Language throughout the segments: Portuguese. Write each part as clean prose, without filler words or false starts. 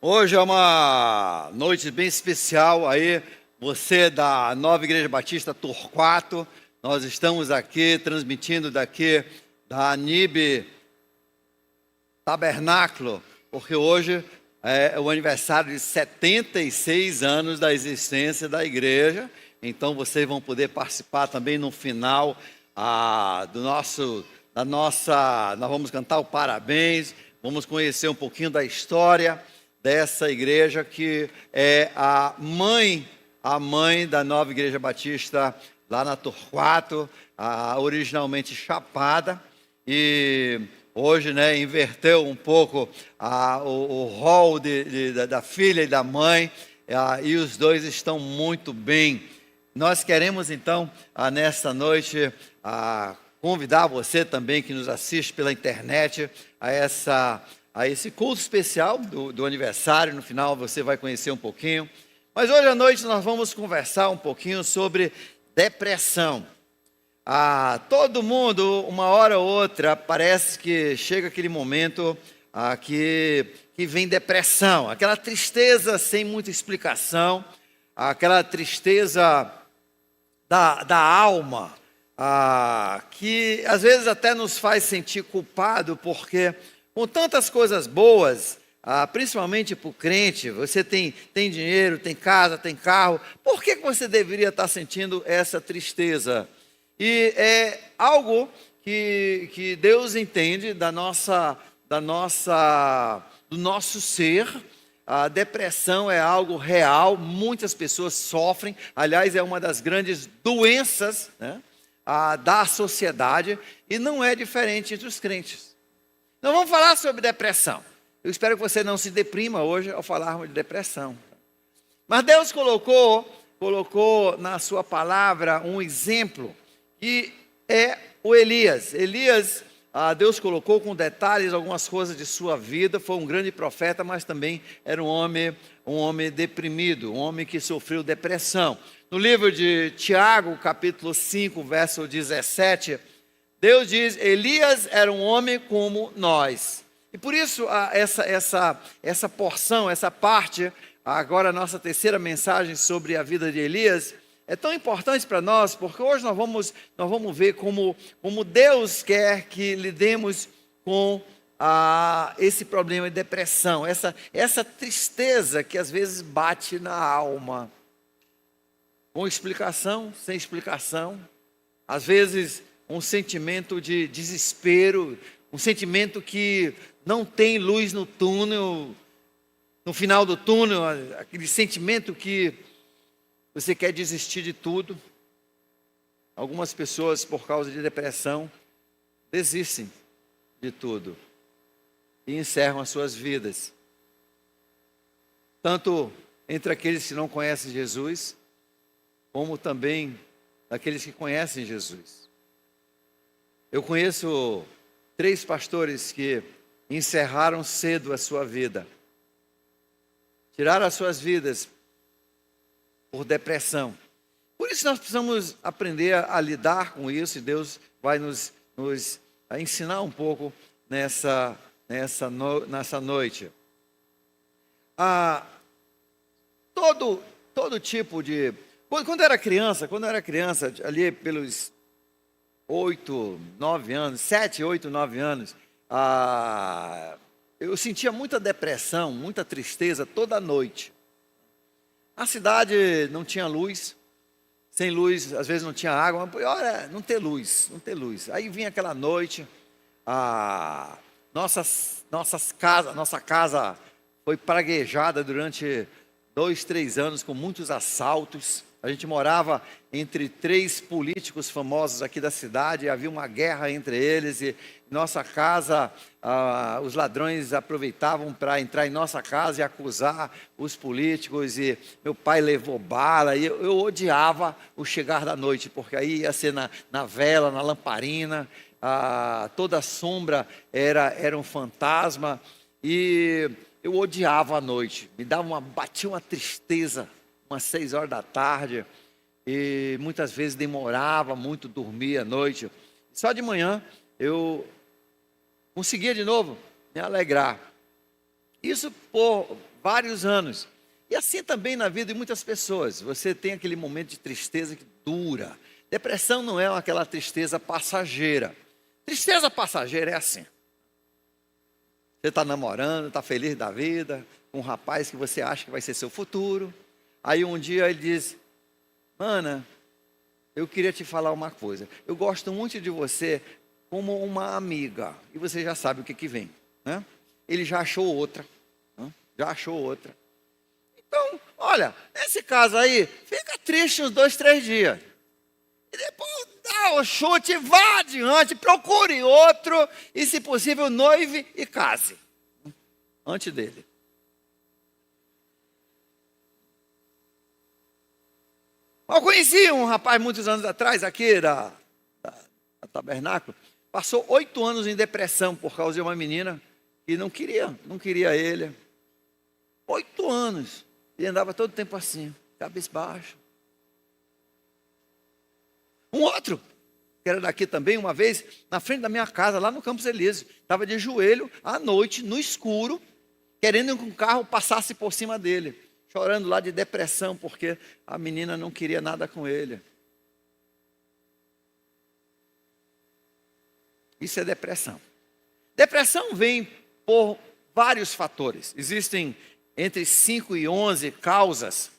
Hoje é uma noite bem especial aí, você da Nova Igreja Batista Torquato. Nós estamos aqui transmitindo daqui da NIB Tabernáculo, porque hoje é o aniversário de 76 anos da existência da igreja. Então vocês vão poder participar também no final nós vamos cantar o parabéns, vamos conhecer um pouquinho da história dessa igreja que é a mãe da Nova Igreja Batista lá na Torquato, originalmente Chapada, e hoje, inverteu um pouco o rol da filha e da mãe, e os dois estão muito bem. Nós queremos então, nesta noite, convidar você também que nos assiste pela internet a esse culto especial do aniversário. No final você vai conhecer um pouquinho. Mas hoje à noite nós vamos conversar um pouquinho sobre depressão. Todo mundo, uma hora ou outra, parece que chega aquele momento que vem depressão, aquela tristeza sem muita explicação, aquela tristeza da alma, que às vezes até nos faz sentir culpado, porque com tantas coisas boas, principalmente para o crente, você tem dinheiro, tem casa, tem carro, por que você deveria estar sentindo essa tristeza? E é algo que Deus entende do nosso ser. A depressão é algo real, muitas pessoas sofrem, aliás, é uma das grandes doenças, da sociedade, e não é diferente entre os crentes. Então vamos falar sobre depressão. Eu espero que você não se deprima hoje ao falarmos de depressão. Mas Deus colocou na sua palavra um exemplo, que é o Elias. Deus colocou com detalhes algumas coisas de sua vida. Foi um grande profeta, mas também era um homem deprimido, um homem que sofreu depressão. No livro de Tiago, capítulo 5, verso 17, Deus diz: Elias era um homem como nós. E por isso essa porção, essa parte, agora a nossa terceira mensagem sobre a vida de Elias, é tão importante para nós, porque hoje nós vamos ver como Deus quer que lidemos com esse problema de depressão, essa tristeza que às vezes bate na alma, com explicação, sem explicação, às vezes um sentimento de desespero, um sentimento que não tem luz no túnel, no final do túnel, aquele sentimento que você quer desistir de tudo. Algumas pessoas, por causa de depressão, desistem de tudo e encerram as suas vidas. Tanto entre aqueles que não conhecem Jesus, como também daqueles que conhecem Jesus. Eu conheço 3 pastores que encerraram cedo a sua vida, tiraram as suas vidas por depressão. Por isso nós precisamos aprender a lidar com isso, e Deus vai nos ensinar um pouco nessa noite. Todo tipo de... Quando eu era criança, ali pelos 8, 9 anos, 7, 8, 9 anos, eu sentia muita depressão, muita tristeza toda noite. A cidade não tinha luz, sem luz, às vezes não tinha água, mas pior é não ter luz. Aí vinha aquela noite, nossa casa foi praguejada durante 2, 3 anos com muitos assaltos. A gente morava entre 3 políticos famosos aqui da cidade, havia uma guerra entre eles, e nossa casa, os ladrões aproveitavam para entrar em nossa casa e acusar os políticos, e meu pai levou bala, e eu odiava o chegar da noite, porque aí ia ser na vela, na lamparina, toda sombra era um fantasma, e eu odiava a noite, batia uma tristeza, umas 6 horas da tarde, e muitas vezes demorava muito dormir à noite. Só de manhã eu conseguia de novo me alegrar. Isso por vários anos. E assim também na vida de muitas pessoas. Você tem aquele momento de tristeza que dura. Depressão não é aquela tristeza passageira. Tristeza passageira é assim. Você está namorando, está feliz da vida, com um rapaz que você acha que vai ser seu futuro. Aí um dia ele diz: Mana, eu queria te falar uma coisa. Eu gosto muito de você como uma amiga. E você já sabe o que vem, né? Ele já achou outra. Né? Já achou outra. Então, olha, nesse caso aí, fica triste uns 2, 3 dias. E depois dá o chute, vá adiante, procure outro. E, se possível, noive e case. Antes dele. Eu conheci um rapaz muitos anos atrás, aqui da Tabernáculo. Passou 8 anos em depressão por causa de uma menina que não queria ele. 8 anos. E andava todo o tempo assim, cabeça baixa. Um outro, que era daqui também, uma vez, na frente da minha casa, lá no Campos Elíseo, estava de joelho, à noite, no escuro, querendo que um carro passasse por cima dele, chorando lá de depressão, porque a menina não queria nada com ele. Isso é depressão. Depressão vem por vários fatores. Existem entre 5 e 11 causas.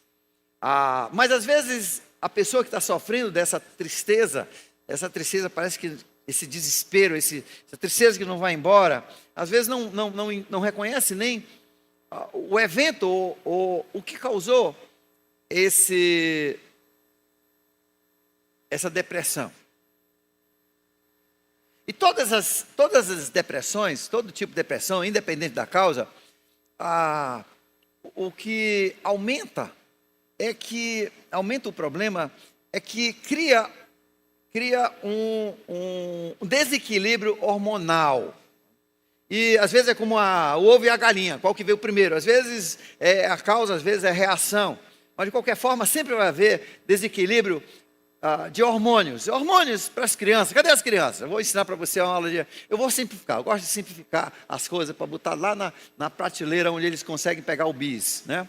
Mas às vezes a pessoa que está sofrendo dessa tristeza, essa tristeza parece que esse desespero, essa tristeza que não vai embora, às vezes não reconhece nem o evento ou o que causou essa depressão. E todas as depressões, todo tipo de depressão, independente da causa, o que aumenta o problema é que cria um desequilíbrio hormonal. E às vezes é como o ovo e a galinha, qual que veio primeiro? Às vezes é a causa, às vezes é a reação. Mas de qualquer forma sempre vai haver desequilíbrio de hormônios. Hormônios para as crianças. Cadê as crianças? Eu vou ensinar para você uma aula de... Eu vou simplificar. Eu gosto de simplificar as coisas para botar lá na prateleira onde eles conseguem pegar o bis, né?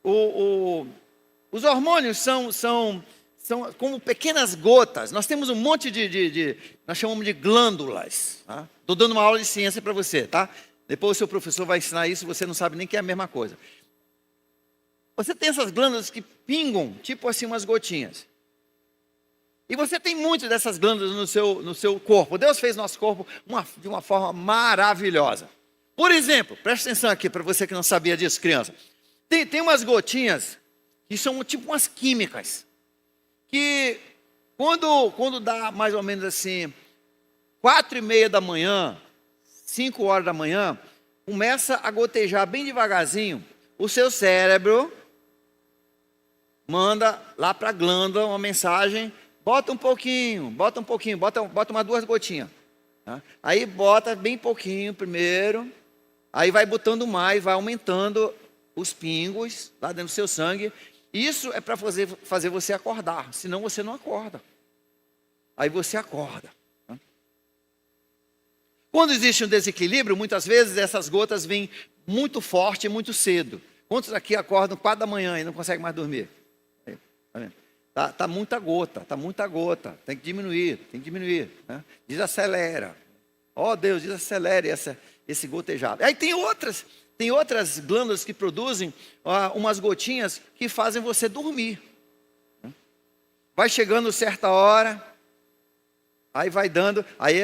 Os hormônios são como pequenas gotas. Nós temos um monte nós chamamos de glândulas. Estou dando uma aula de ciência para você, tá? Depois o seu professor vai ensinar isso, você não sabe nem que é a mesma coisa. Você tem essas glândulas que pingam, tipo assim, umas gotinhas. E você tem muitas dessas glândulas no seu corpo. Deus fez nosso corpo de uma forma maravilhosa. Por exemplo, preste atenção aqui, para você que não sabia disso, criança. Tem umas gotinhas que são tipo umas químicas. Que quando dá mais ou menos assim, 4:30 da manhã, 5 horas da manhã, começa a gotejar bem devagarzinho. O seu cérebro manda lá para a glândula uma mensagem: bota um pouquinho, bota umas 2 gotinhas. Tá? Aí bota bem pouquinho primeiro, aí vai botando mais, vai aumentando os pingos lá dentro do seu sangue. Isso é para fazer você acordar, senão você não acorda. Aí você acorda. Tá? Quando existe um desequilíbrio, muitas vezes essas gotas vêm muito forte e muito cedo. Quantos aqui acordam 4 da manhã e não conseguem mais dormir? Tá muita gota, tem que diminuir, né? Desacelera. Deus, desacelere esse gotejado. Aí tem outras glândulas que produzem umas gotinhas que fazem você dormir. Né? Vai chegando certa hora, aí vai dando, aí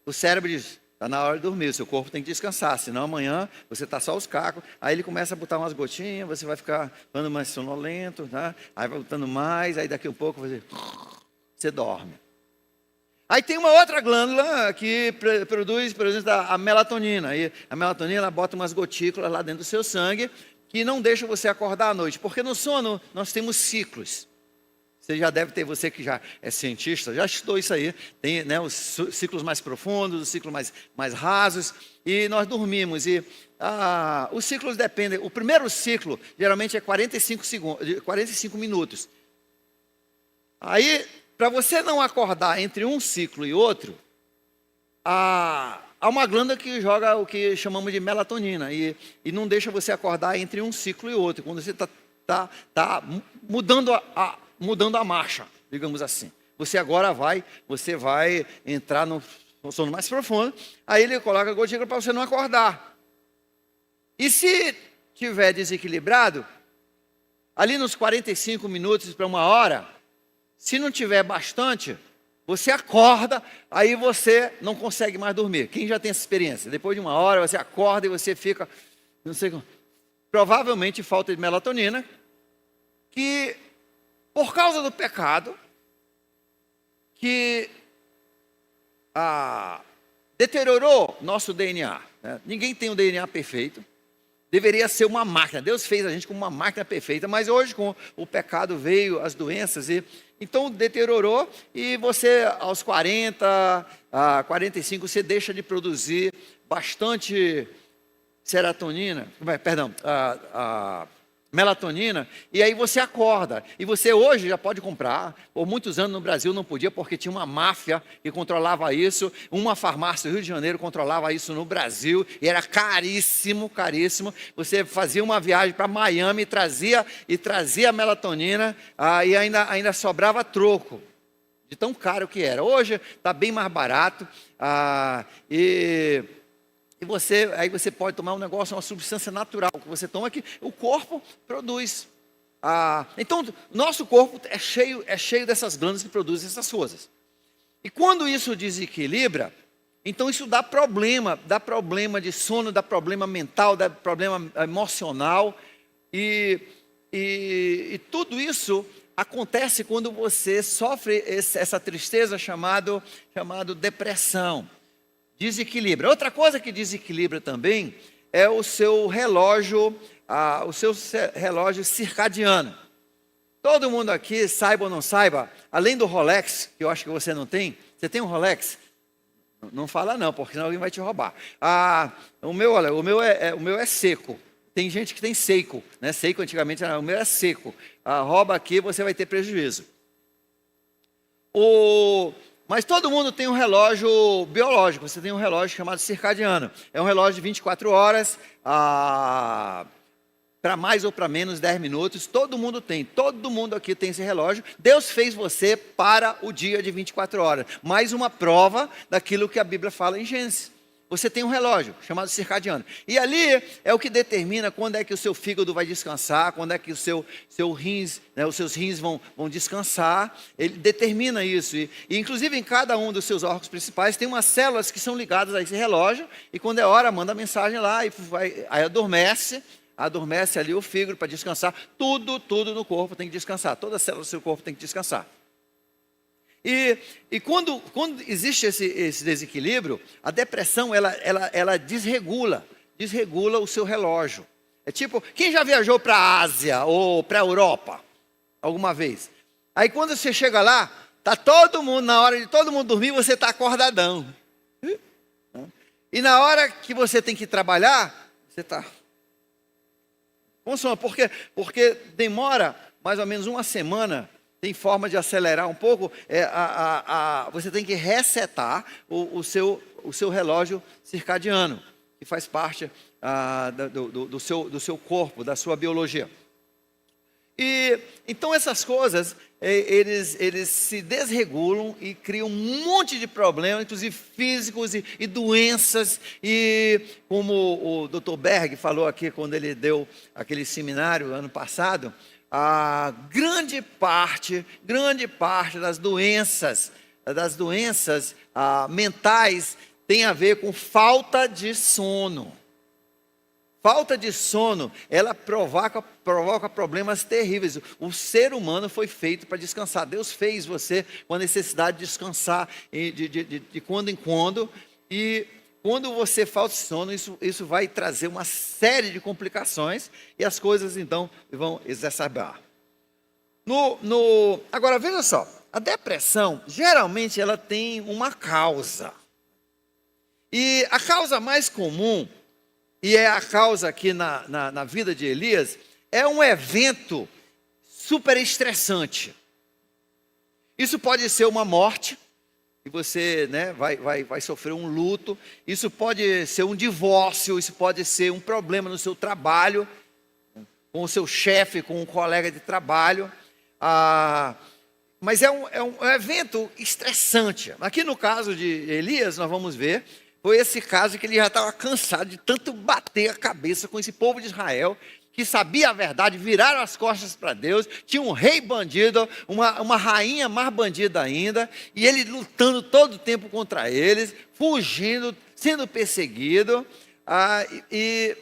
o cérebro diz: está na hora de dormir, o seu corpo tem que descansar, senão amanhã você está só os cacos. Aí ele começa a botar umas gotinhas, você vai ficando mais sonolento, tá? Aí vai botando mais, aí daqui a pouco você dorme. Aí tem uma outra glândula que produz, por exemplo, a melatonina. E a melatonina, ela bota umas gotículas lá dentro do seu sangue que não deixa você acordar à noite. Porque no sono nós temos ciclos. Você já deve ter, você que já é cientista, já estudou isso aí. Tem, né, os ciclos mais profundos, os ciclos mais rasos. E nós dormimos. E os ciclos dependem. O primeiro ciclo geralmente é 45 minutos. Aí, para você não acordar entre um ciclo e outro, há uma glândula que joga o que chamamos de melatonina e não deixa você acordar entre um ciclo e outro, quando você está mudando a marcha, digamos assim. Você vai entrar no sono mais profundo, aí ele coloca a gotícula para você não acordar. E se tiver desequilibrado, ali nos 45 minutos para uma hora, se não tiver bastante, você acorda, aí você não consegue mais dormir. Quem já tem essa experiência? Depois de uma hora, você acorda e você fica, não sei, provavelmente falta de melatonina, que por causa do pecado, que deteriorou nosso DNA. Né? Ninguém tem um DNA perfeito. Deveria ser uma máquina. Deus fez a gente como uma máquina perfeita, mas hoje com o pecado veio as doenças e então deteriorou e você aos 40, 45 você deixa de produzir bastante melatonina, e aí você acorda. E você hoje já pode comprar. Por muitos anos no Brasil não podia, porque tinha uma máfia que controlava isso. Uma farmácia do Rio de Janeiro controlava isso no Brasil, e era caríssimo, caríssimo. Você fazia uma viagem para Miami e trazia a melatonina, e ainda sobrava troco, de tão caro que era. Hoje está bem mais barato, aí você pode tomar um negócio, uma substância natural que você toma que o corpo produz. Então, nosso corpo é cheio dessas glândulas que produzem essas coisas. E quando isso desequilibra, então isso dá problema de sono, dá problema mental, dá problema emocional. E tudo isso acontece quando você sofre essa tristeza chamado depressão. Desequilibra. Outra coisa que desequilibra também é o seu relógio, circadiano. Todo mundo aqui, saiba ou não saiba, além do Rolex, que eu acho que você não tem. Você tem um Rolex? Não fala não, porque senão alguém vai te roubar. O meu é seco. Tem gente que tem seco, né? Seco antigamente o meu é seco. Rouba aqui, você vai ter prejuízo. Mas todo mundo tem um relógio biológico. Você tem um relógio chamado circadiano. É um relógio de 24 horas, para mais ou para menos 10 minutos. Todo mundo tem. Todo mundo aqui tem esse relógio. Deus fez você para o dia de 24 horas. Mais uma prova daquilo que a Bíblia fala em Gênesis. Você tem um relógio chamado circadiano. E ali é o que determina quando é que o seu fígado vai descansar, quando é que os seus rins vão descansar. Ele determina isso. E inclusive em cada um dos seus órgãos principais tem umas células que são ligadas a esse relógio. E quando é hora, manda mensagem lá e aí adormece ali o fígado para descansar. Tudo no corpo tem que descansar. Toda a célula do seu corpo tem que descansar. E quando existe esse desequilíbrio, a depressão ela desregula o seu relógio. É tipo, quem já viajou para a Ásia ou para a Europa alguma vez? Aí quando você chega lá, tá todo mundo, na hora de todo mundo dormir, você está acordadão. E na hora que você tem que trabalhar, você está... Porque demora mais ou menos uma semana. Tem forma de acelerar um pouco, você tem que resetar o seu relógio circadiano, que faz parte do seu corpo, da sua biologia. E então essas coisas, eles se desregulam e criam um monte de problemas, inclusive físicos e doenças. E como o Dr. Berg falou aqui quando ele deu aquele seminário ano passado, a grande parte das doenças mentais tem a ver com falta de sono. Falta de sono, ela provoca problemas terríveis. O ser humano foi feito para descansar. Deus fez você com a necessidade de descansar de quando em quando. E quando você falta de sono, isso vai trazer uma série de complicações e as coisas então vão exacerbar. Agora veja só, a depressão geralmente ela tem uma causa. E a causa mais comum, e é a causa aqui na vida de Elias, é um evento super estressante. Isso pode ser uma morte. e você, né, vai sofrer um luto. Isso pode ser um divórcio, isso pode ser um problema no seu trabalho, com o seu chefe, com um colega de trabalho. Mas é um evento estressante. Aqui no caso de Elias, nós vamos ver, foi esse caso que ele já estava cansado de tanto bater a cabeça com esse povo de Israel, que sabia a verdade, viraram as costas para Deus, tinha um rei bandido, uma rainha mais bandida ainda, e ele lutando todo o tempo contra eles, fugindo, sendo perseguido, e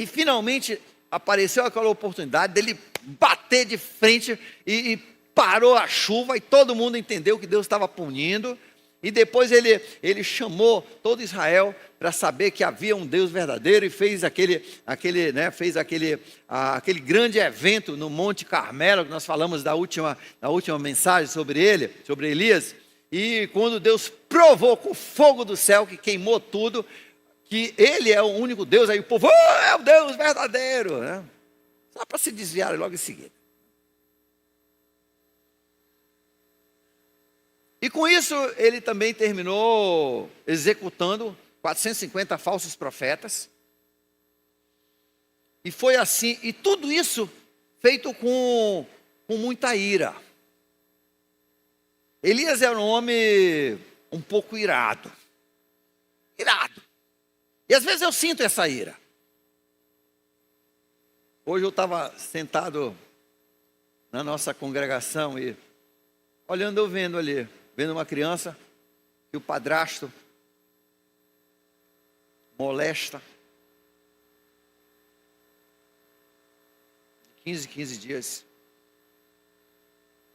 finalmente apareceu aquela oportunidade dele bater de frente, e parou a chuva, e todo mundo entendeu que Deus estava punindo. E depois ele chamou todo Israel para saber que havia um Deus verdadeiro, e fez aquele grande evento no Monte Carmelo, que nós falamos na última mensagem sobre Elias. E quando Deus provou com o fogo do céu, que queimou tudo, que ele é o único Deus, aí o povo, é o Deus verdadeiro, né? Só para se desviar logo em seguida. E com isso, ele também terminou executando 450 falsos profetas. E foi assim, e tudo isso feito com muita ira. Elias era um homem um pouco irado. E às vezes eu sinto essa ira. Hoje eu estava sentado na nossa congregação e olhando, vendo uma criança que o padrasto molesta. 15 dias.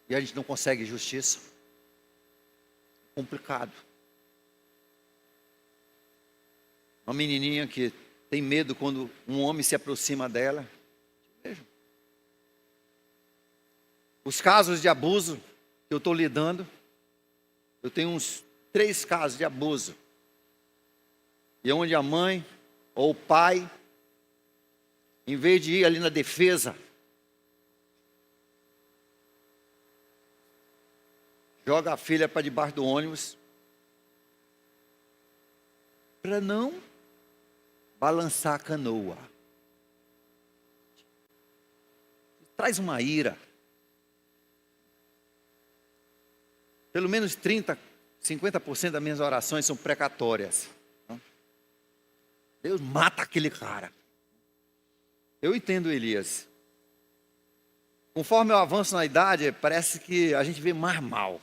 E a gente não consegue justiça. Complicado. Uma menininha que tem medo quando um homem se aproxima dela. Veja. Os casos de abuso que eu estou lidando. Eu tenho uns 3 casos de abuso. E onde a mãe ou o pai, em vez de ir ali na defesa, joga a filha para debaixo do ônibus, para não balançar a canoa. Traz uma ira. Pelo menos 50% das minhas orações são precatórias. Deus mata aquele cara. Eu entendo Elias. Conforme eu avanço na idade, parece que a gente vê mais mal.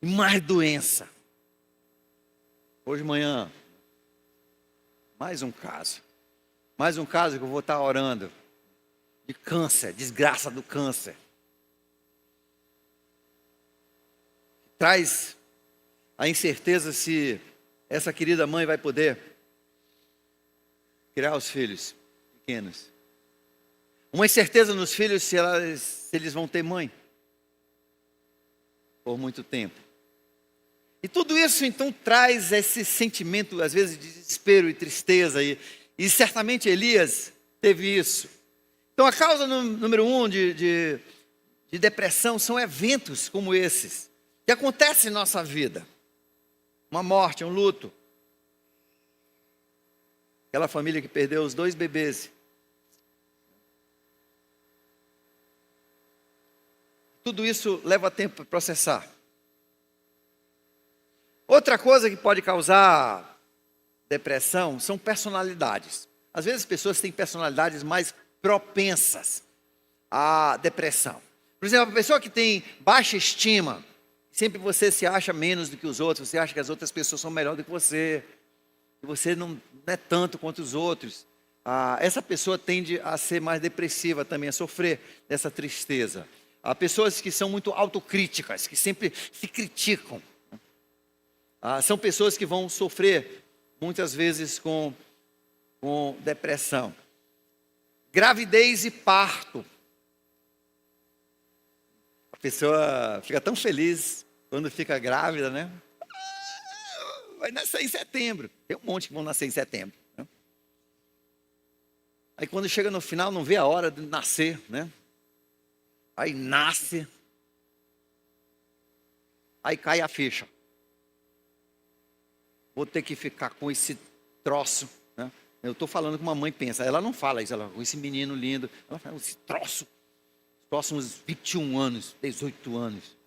E mais doença. Hoje de manhã, mais um caso. Mais um caso que eu vou estar orando. De câncer, desgraça do câncer. Traz a incerteza se essa querida mãe vai poder criar os filhos pequenos. Uma incerteza nos filhos se eles vão ter mãe por muito tempo. E tudo isso então traz esse sentimento, às vezes, de desespero e tristeza. E certamente Elias teve isso. Então a causa número 1 de depressão são eventos como esses, que acontecem em nossa vida. Uma morte, um luto. Aquela família que perdeu os 2 bebês. Tudo isso leva tempo para processar. Outra coisa que pode causar depressão são personalidades. Às vezes as pessoas têm personalidades mais propensas à depressão. Por exemplo, a pessoa que tem baixa estima, sempre você se acha menos do que os outros, você acha que as outras pessoas são melhores do que você não é tanto quanto os outros. Essa pessoa tende a ser mais depressiva também, a sofrer dessa tristeza. Há pessoas que são muito autocríticas, que sempre se criticam. São pessoas que vão sofrer muitas vezes com depressão. Gravidez e parto. A pessoa fica tão feliz quando fica grávida, né? Vai nascer em setembro. Tem um monte que vão nascer em setembro, né? Aí quando chega no final não vê a hora de nascer, né? Aí nasce. Aí cai a ficha. Vou ter que ficar com esse troço, né? Eu estou falando como uma mãe pensa. Ela não fala isso, ela com esse menino lindo. Ela fala, esse troço. Os próximos 21 anos, 18 anos.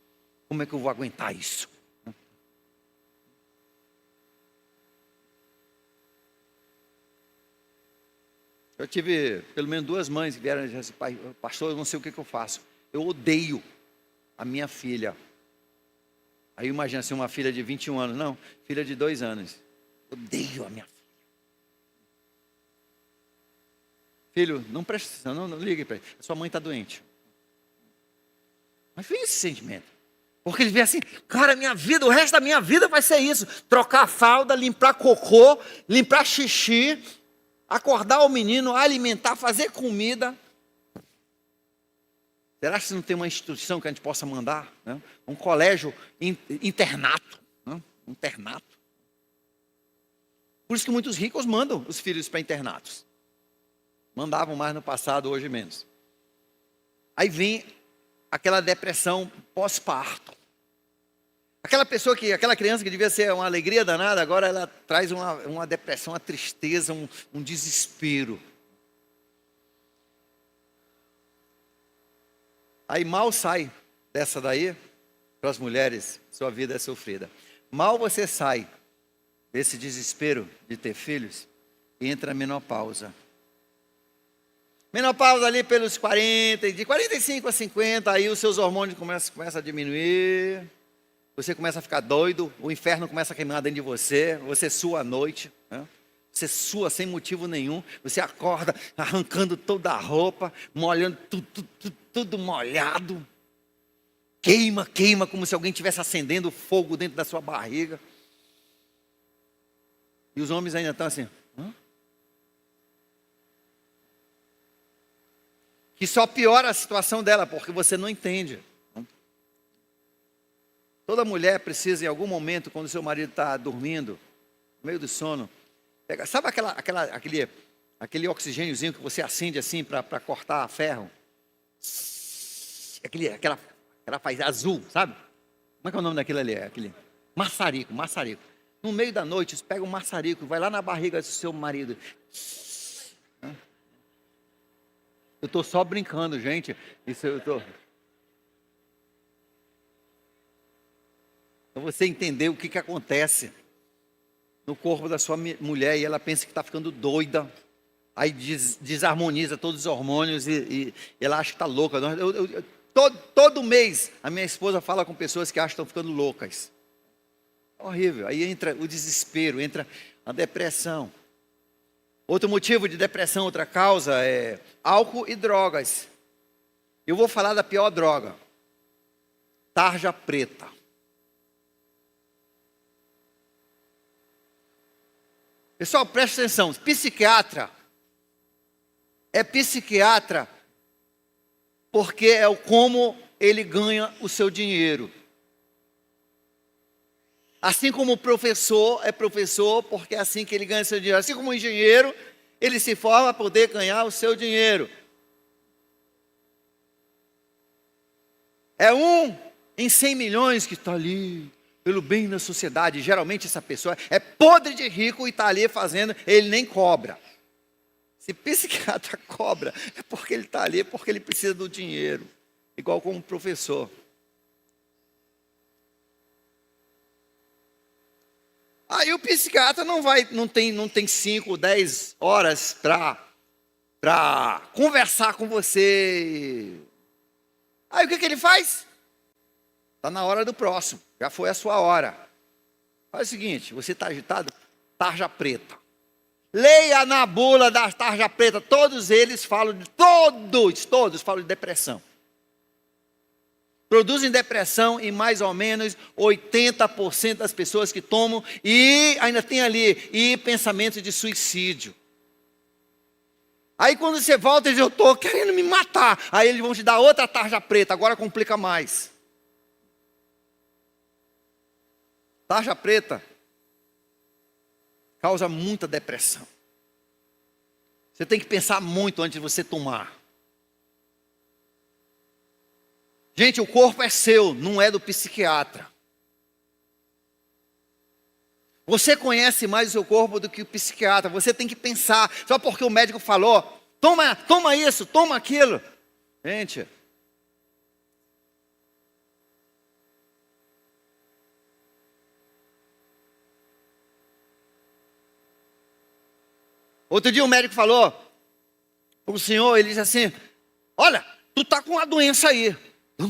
Como é que eu vou aguentar isso? Eu tive pelo menos 2 mães que vieram e disseram assim, pastor, eu não sei o que eu faço. Eu odeio a minha filha. Aí imagina assim, uma filha de 21 anos. Não, filha de 2 anos. Odeio a minha filha. Filho, não preste atenção, não ligue para ele. Sua mãe está doente. Mas vem esse sentimento. Porque ele vê assim, cara, minha vida, o resto da minha vida vai ser isso. Trocar a fralda, limpar cocô, limpar xixi, acordar o menino, alimentar, fazer comida. Será que não tem uma instituição que a gente possa mandar? Né? Um colégio internato. Né? Internato. Por isso que muitos ricos mandam os filhos para internatos. Mandavam mais no passado, hoje menos. Aí vem aquela depressão pós-parto. Aquela criança que devia ser uma alegria danada, agora ela traz uma depressão, uma tristeza, um desespero. Aí mal sai dessa daí, para as mulheres, sua vida é sofrida. Mal você sai desse desespero de ter filhos, e entra a menopausa. Menopausa ali pelos 40, de 45 a 50, aí os seus hormônios começam a diminuir, você começa a ficar doido, o inferno começa a queimar dentro de você, você sua à noite, né? Você sua sem motivo nenhum, você acorda arrancando toda a roupa, molhando tudo molhado, queima, como se alguém estivesse acendendo fogo dentro da sua barriga. E os homens ainda estão assim, hã? Que só piora a situação dela, porque você não entende. Toda mulher precisa, em algum momento, quando o seu marido está dormindo, no meio do sono, sabe aquele oxigêniozinho que você acende assim para cortar ferro? Aquela faz azul, sabe? Como é que é o nome daquilo ali? Aquele maçarico. No meio da noite, você pega um maçarico, vai lá na barriga do seu marido. Eu estou só brincando, gente. Para você entender o que acontece no corpo da sua mulher e ela pensa que está ficando doida. Aí desarmoniza todos os hormônios e ela acha que está louca. Todo mês a minha esposa fala com pessoas que acham que estão ficando loucas. Horrível. Aí entra o desespero, entra a depressão. Outro motivo de depressão, outra causa é álcool e drogas. Eu vou falar da pior droga. Tarja preta. Pessoal, presta atenção. Psiquiatra é psiquiatra porque é como ele ganha o seu dinheiro. Assim como o professor é professor, porque é assim que ele ganha seu dinheiro. Assim como o engenheiro, ele se forma para poder ganhar o seu dinheiro. É 1 em 100 milhões que está ali, pelo bem da sociedade. Geralmente essa pessoa é podre de rico e está ali fazendo, ele nem cobra. Se psiquiatra cobra, é porque ele está ali, porque ele precisa do dinheiro. Igual como professor. Aí o psiquiatra não tem 5, 10 horas para conversar com você. Aí o que ele faz? Está na hora do próximo, já foi a sua hora. Faz o seguinte, você está agitado? Tarja preta. Leia na bula da tarja preta, todos eles falam todos falam de depressão. Produzem depressão em mais ou menos 80% das pessoas que tomam e ainda tem ali pensamentos de suicídio. Aí quando você volta e diz, eu estou querendo me matar, aí eles vão te dar outra tarja preta, agora complica mais. Tarja preta causa muita depressão. Você tem que pensar muito antes de você tomar. Gente, o corpo é seu, não é do psiquiatra. Você conhece mais o seu corpo do que o psiquiatra. Você tem que pensar. Só porque o médico falou, toma isso, toma aquilo. Gente, outro dia o médico falou para o senhor, ele disse assim, olha, tu está com uma doença aí.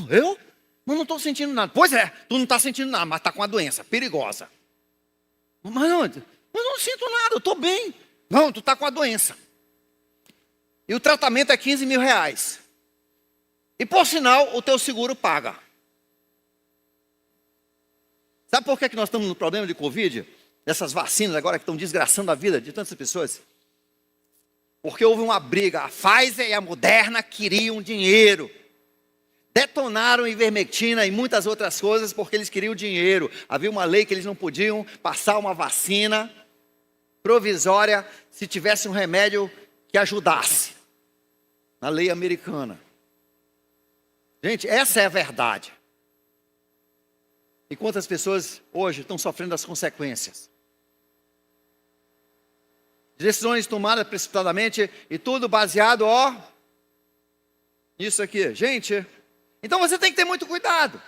Eu? Mas não estou sentindo nada. Pois é, tu não está sentindo nada, mas está com uma doença perigosa. Mas não sinto nada, eu estou bem. Não, tu está com a doença. E o tratamento é 15 mil reais. E por sinal, o teu seguro paga. Sabe por que nós estamos no problema de Covid? Dessas vacinas agora que estão desgraçando a vida de tantas pessoas? Porque houve uma briga. A Pfizer e a Moderna queriam dinheiro. Detonaram ivermectina e muitas outras coisas porque eles queriam dinheiro. Havia uma lei que eles não podiam passar uma vacina provisória se tivesse um remédio que ajudasse. Na lei americana. Gente, essa é a verdade. E quantas pessoas hoje estão sofrendo as consequências? Decisões tomadas precipitadamente e tudo baseado, nisso aqui. Gente, então você tem que ter muito cuidado.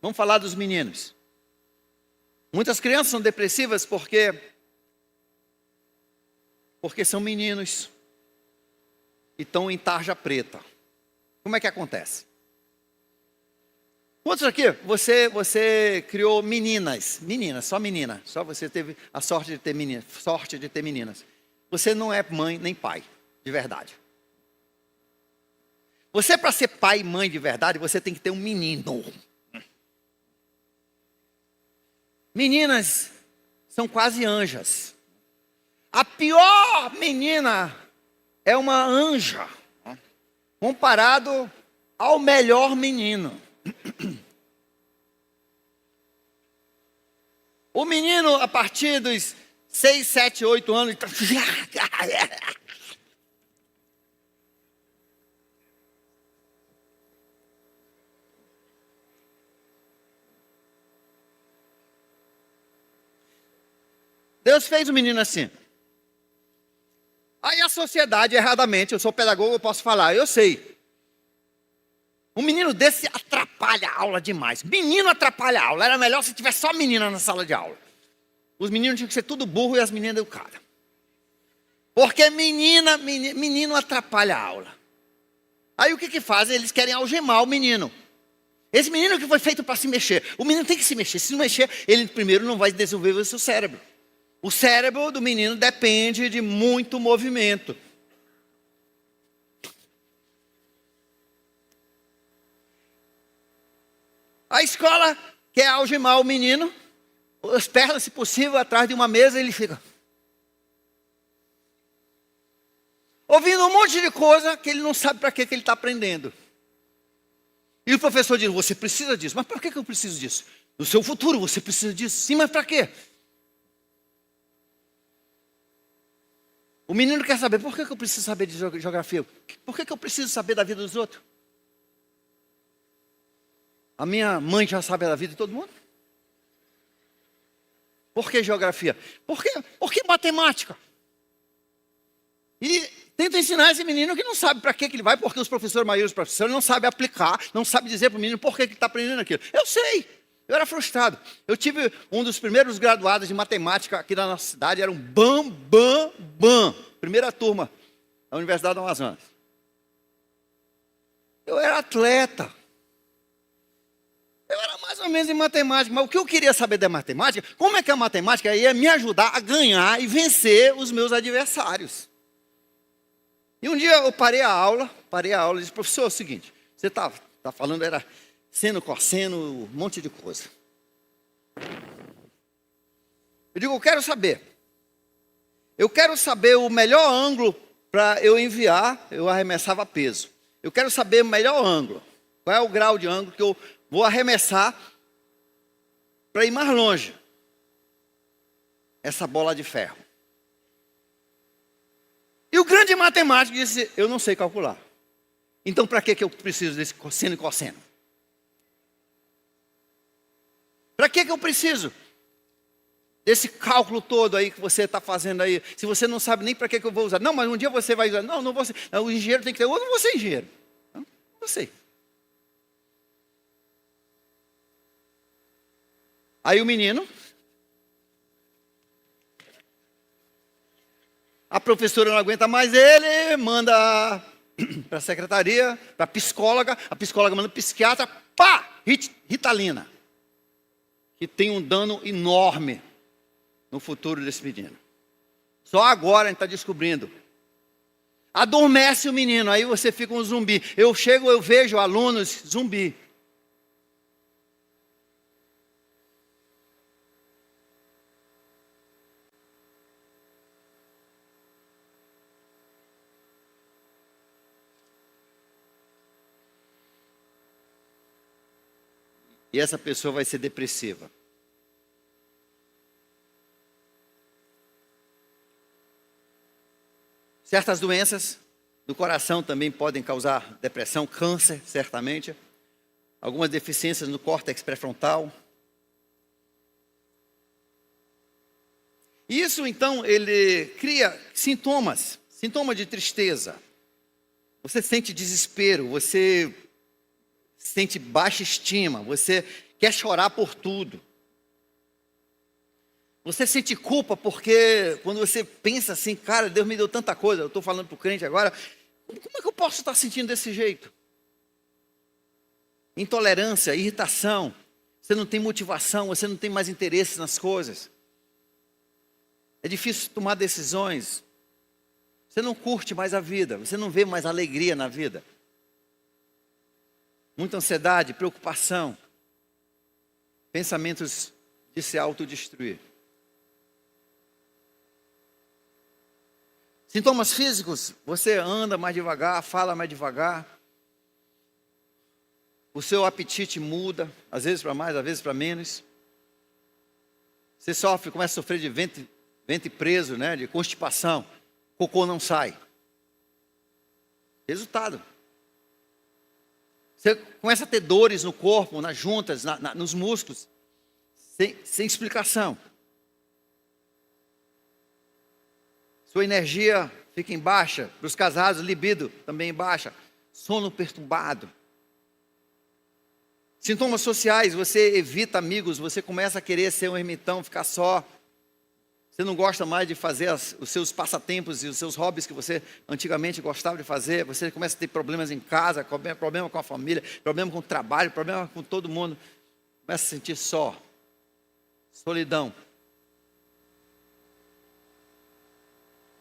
Vamos falar dos meninos. Muitas crianças são depressivas porque são meninos e estão em tarja preta. Como é que acontece? Quantos aqui, você criou meninas, só menina, só você teve a sorte de ter meninas. Você não é mãe nem pai, de verdade. Você, para ser pai e mãe de verdade, você tem que ter um menino. Meninas são quase anjas. A pior menina é uma anja, comparado ao melhor menino. O menino, a partir dos 6, 7, 8 anos, Deus fez o menino assim. Aí a sociedade, erradamente, eu sou pedagogo, eu posso falar, eu sei. Um menino desse atrapalha a aula demais. Menino atrapalha a aula. Era melhor se tivesse só menina na sala de aula. Os meninos tinham que ser tudo burro e as meninas educadas. Porque menino atrapalha a aula. Aí o que fazem? Eles querem algemar o menino. Esse menino que foi feito para se mexer. O menino tem que se mexer. Se não mexer, ele primeiro não vai desenvolver o seu cérebro. O cérebro do menino depende de muito movimento. A escola quer algemar o menino, as pernas, se possível, atrás de uma mesa, ele fica ouvindo um monte de coisa que ele não sabe para que ele está aprendendo. E o professor diz, você precisa disso. Mas para que eu preciso disso? No seu futuro você precisa disso. Sim, mas para quê? O menino quer saber, por que eu preciso saber de geografia? Por que eu preciso saber da vida dos outros? A minha mãe já sabe da vida de todo mundo? Por que geografia? Por que matemática? E tenta ensinar esse menino que não sabe para que ele vai, porque os professores, a maioria dos professores, não sabem aplicar, não sabem dizer para o menino por que ele está aprendendo aquilo. Eu sei, eu era frustrado. Eu tive um dos primeiros graduados de matemática aqui na nossa cidade, era um Bam, primeira turma da Universidade do Amazonas. Eu era atleta. Eu era mais ou menos em matemática, mas o que eu queria saber da matemática, como é que a matemática ia me ajudar a ganhar e vencer os meus adversários. E um dia eu parei a aula e disse, professor, é o seguinte, você tá falando, era seno, cosseno, um monte de coisa. Eu digo, eu quero saber o melhor ângulo para eu enviar, eu arremessava peso. Eu quero saber o melhor ângulo, qual é o grau de ângulo que eu vou arremessar para ir mais longe. Essa bola de ferro. E o grande matemático disse, eu não sei calcular. Então para que eu preciso desse seno e cosseno? Para que eu preciso desse cálculo todo aí que você está fazendo aí? Se você não sabe nem para que eu vou usar. Não, mas um dia você vai usar. Não, não vou ser. Não, o engenheiro tem que ter. Eu não vou ser engenheiro. Não sei. Aí o menino, a professora não aguenta mais ele, manda para a secretaria, para a psicóloga manda para o psiquiatra, pá, Ritalina, que tem um dano enorme no futuro desse menino. Só agora a gente está descobrindo. Adormece o menino, aí você fica um zumbi. Eu vejo alunos zumbi. E essa pessoa vai ser depressiva. Certas doenças do coração também podem causar depressão, câncer, certamente. Algumas deficiências no córtex pré-frontal. Isso, então, ele cria sintomas de tristeza. Você sente desespero, você sente baixa estima, você quer chorar por tudo. Você sente culpa porque quando você pensa assim, cara, Deus me deu tanta coisa, eu estou falando para o crente agora, como é que eu posso estar sentindo desse jeito? Intolerância, irritação, você não tem motivação, você não tem mais interesse nas coisas. É difícil tomar decisões. Você não curte mais a vida, você não vê mais alegria na vida. Muita ansiedade, preocupação, pensamentos de se autodestruir. Sintomas físicos, você anda mais devagar, fala mais devagar. O seu apetite muda, às vezes para mais, às vezes para menos. Você começa a sofrer de ventre preso, né, de constipação. Cocô não sai. Resultado. Você começa a ter dores no corpo, nas juntas, nos músculos, sem explicação. Sua energia fica em baixa. Para os casados, libido também em baixa. Sono perturbado. Sintomas sociais, você evita amigos, você começa a querer ser um ermitão, ficar só. Você não gosta mais de fazer os seus passatempos e os seus hobbies que você antigamente gostava de fazer. Você começa a ter problemas em casa, problema com a família, problema com o trabalho, problema com todo mundo. Começa a se sentir só. Solidão.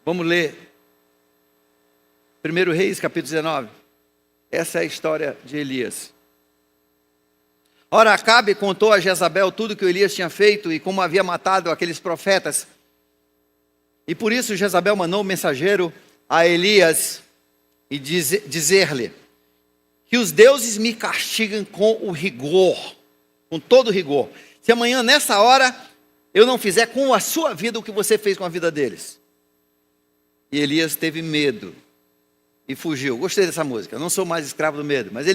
Vamos ler 1 Reis, capítulo 19. Essa é a história de Elias. Ora, Acabe contou a Jezabel tudo que o Elias tinha feito e como havia matado aqueles profetas. E por isso Jezabel mandou um mensageiro a Elias e dizer-lhe que os deuses me castigam com o rigor, com todo o rigor. Se amanhã, nessa hora, eu não fizer com a sua vida o que você fez com a vida deles. E Elias teve medo e fugiu. Gostei dessa música. Eu não sou mais escravo do medo, mas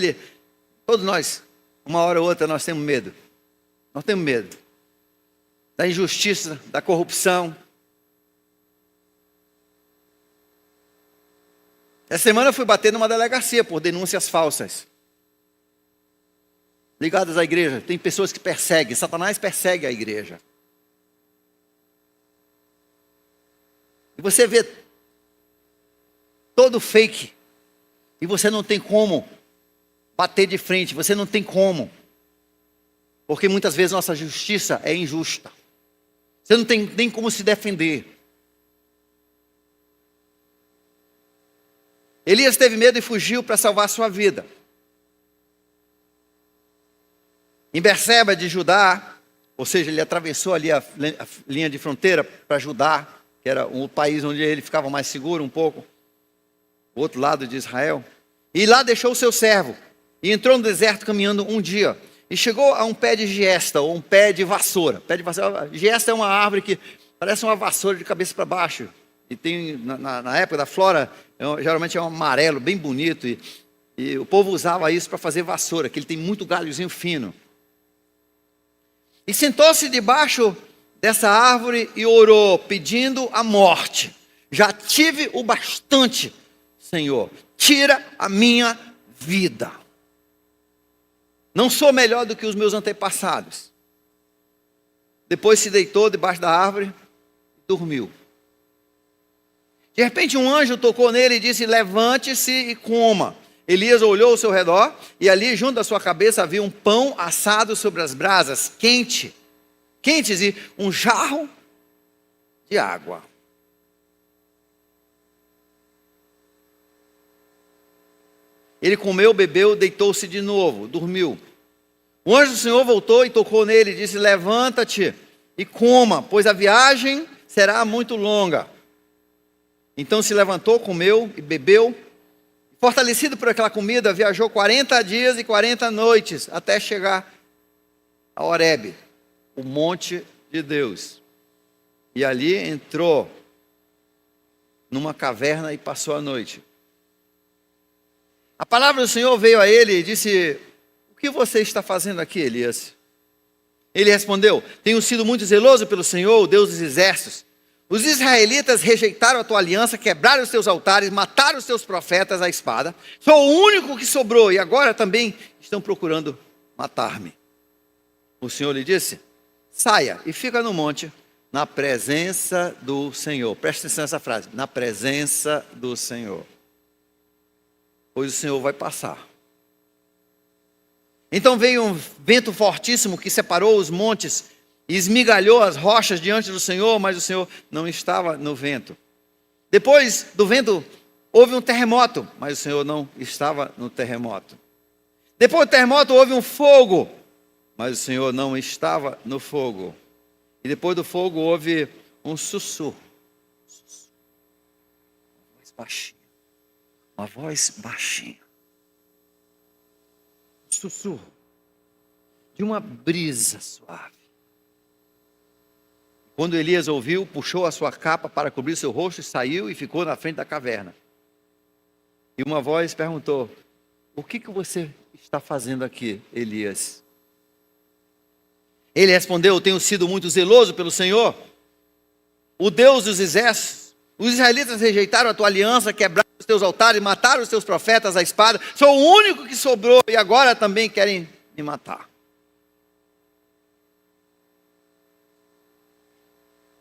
todos nós, uma hora ou outra, nós temos medo. Nós temos medo da injustiça, da corrupção. Essa semana eu fui bater numa delegacia por denúncias falsas, ligadas à igreja. Tem pessoas que perseguem, Satanás persegue a igreja. E você vê todo fake, e você não tem como bater de frente, você não tem como, porque muitas vezes nossa justiça é injusta. Você não tem nem como se defender. Elias teve medo e fugiu para salvar sua vida. Em Berseba de Judá, ou seja, ele atravessou ali a linha de fronteira para Judá, que era o país onde ele ficava mais seguro um pouco, o outro lado de Israel. E lá deixou o seu servo, e entrou no deserto caminhando um dia, e chegou a um pé de giesta, ou um pé de vassoura. Pé de vassoura. Giesta é uma árvore que parece uma vassoura de cabeça para baixo, e tem, na época da flora, geralmente é um amarelo, bem bonito, e o povo usava isso para fazer vassoura, que ele tem muito galhozinho fino. E sentou-se debaixo dessa árvore e orou, pedindo a morte. Já tive o bastante, Senhor, tira a minha vida. Não sou melhor do que os meus antepassados. Depois se deitou debaixo da árvore e dormiu. De repente um anjo tocou nele e disse: levante-se e coma. Elias olhou ao seu redor e ali junto à sua cabeça havia um pão assado sobre as brasas, quentes e um jarro de água. Ele comeu, bebeu, deitou-se de novo, dormiu. O anjo do Senhor voltou e tocou nele e disse: levanta-te e coma, pois a viagem será muito longa. Então se levantou, comeu e bebeu. Fortalecido por aquela comida, viajou 40 dias e 40 noites até chegar a Horebe, o monte de Deus. E ali entrou numa caverna e passou a noite. A palavra do Senhor veio a ele e disse: o que você está fazendo aqui, Elias? Ele respondeu: tenho sido muito zeloso pelo Senhor, o Deus dos exércitos. Os israelitas rejeitaram a tua aliança, quebraram os teus altares, mataram os teus profetas à espada. Sou o único que sobrou e agora também estão procurando matar-me. O Senhor lhe disse: saia e fica no monte, na presença do Senhor. Preste atenção nessa frase: na presença do Senhor. Pois o Senhor vai passar. Então veio um vento fortíssimo que separou os montes e esmigalhou as rochas diante do Senhor, mas o Senhor não estava no vento. Depois do vento houve um terremoto, mas o Senhor não estava no terremoto. Depois do terremoto houve um fogo, mas o Senhor não estava no fogo. E depois do fogo houve um sussurro. Uma voz baixinha. Uma voz baixinha. Um sussurro de uma brisa suave. Quando Elias ouviu, puxou a sua capa para cobrir seu rosto e saiu e ficou na frente da caverna. E uma voz perguntou: o que você está fazendo aqui, Elias? Ele respondeu: tenho sido muito zeloso pelo Senhor, o Deus dos exércitos. Os israelitas rejeitaram a tua aliança, quebraram os teus altares, mataram os teus profetas à espada. Sou o único que sobrou e agora também querem me matar.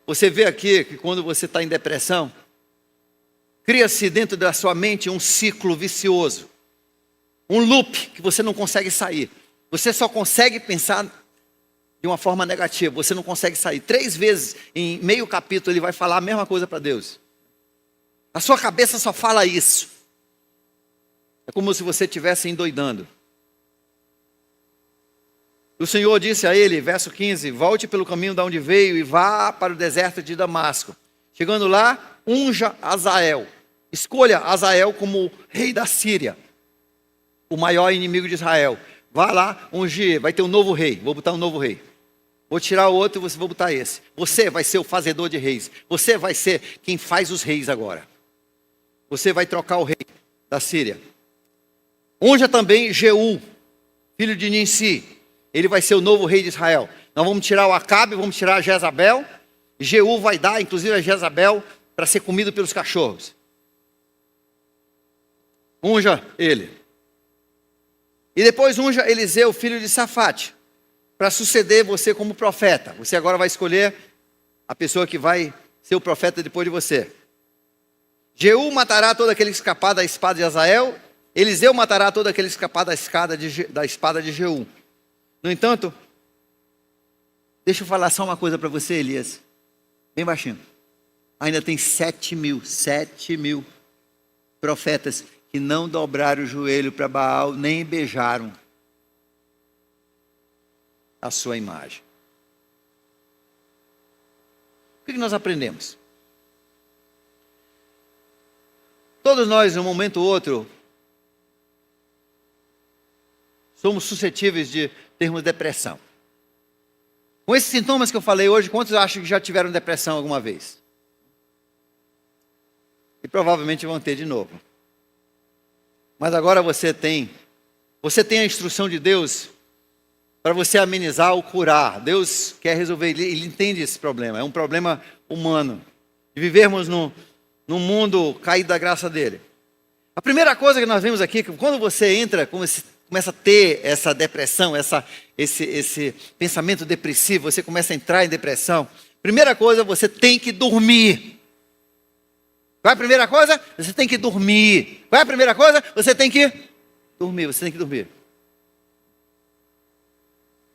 Você vê aqui que quando você está em depressão, cria-se dentro da sua mente um ciclo vicioso, um loop que você não consegue sair. Você só consegue pensar de uma forma negativa, você não consegue sair. 3 vezes em meio capítulo ele vai falar a mesma coisa para Deus. A sua cabeça só fala isso. É como se você estivesse endoidando. O Senhor disse a ele, verso 15: volte pelo caminho de onde veio e vá para o deserto de Damasco. Chegando lá, unja Azael. Escolha Azael como rei da Síria, o maior inimigo de Israel. Vá lá, ungir, vai ter um novo rei. Vou botar um novo rei. Vou tirar o outro e vou botar esse. Você vai ser o fazedor de reis. Você vai ser quem faz os reis agora. Você vai trocar o rei da Síria. Unja também Jeú, filho de Ninsi. Ele vai ser o novo rei de Israel. Nós vamos tirar o Acabe, vamos tirar a Jezabel. Jeú vai dar, inclusive, a Jezabel para ser comido pelos cachorros. Unja ele. E depois unja Eliseu, filho de Safate, para suceder você como profeta. Você agora vai escolher a pessoa que vai ser o profeta depois de você. Jeú matará todo aquele que escapar da espada de Azael. Eliseu matará todo aquele que escapar da espada de Jeú. No entanto, deixa eu falar só uma coisa para você, Elias. Bem baixinho. Ainda tem 7 mil profetas que não dobraram o joelho para Baal, nem beijaram a sua imagem. O que nós aprendemos? Todos nós, em um momento ou outro, somos suscetíveis de termos depressão. Com esses sintomas que eu falei hoje, quantos acham que já tiveram depressão alguma vez? E provavelmente vão ter de novo. Mas agora você tem a instrução de Deus para você amenizar ou curar. Deus quer resolver, Ele entende esse problema. É um problema humano, de vivermos num mundo caído da graça dEle. A primeira coisa que nós vemos aqui, que quando você entra, começa a ter essa depressão, esse pensamento depressivo, você começa a entrar em depressão. Primeira coisa, você tem que dormir. Qual é a primeira coisa? Você tem que dormir. Qual é a primeira coisa? Você tem que dormir, você tem que dormir.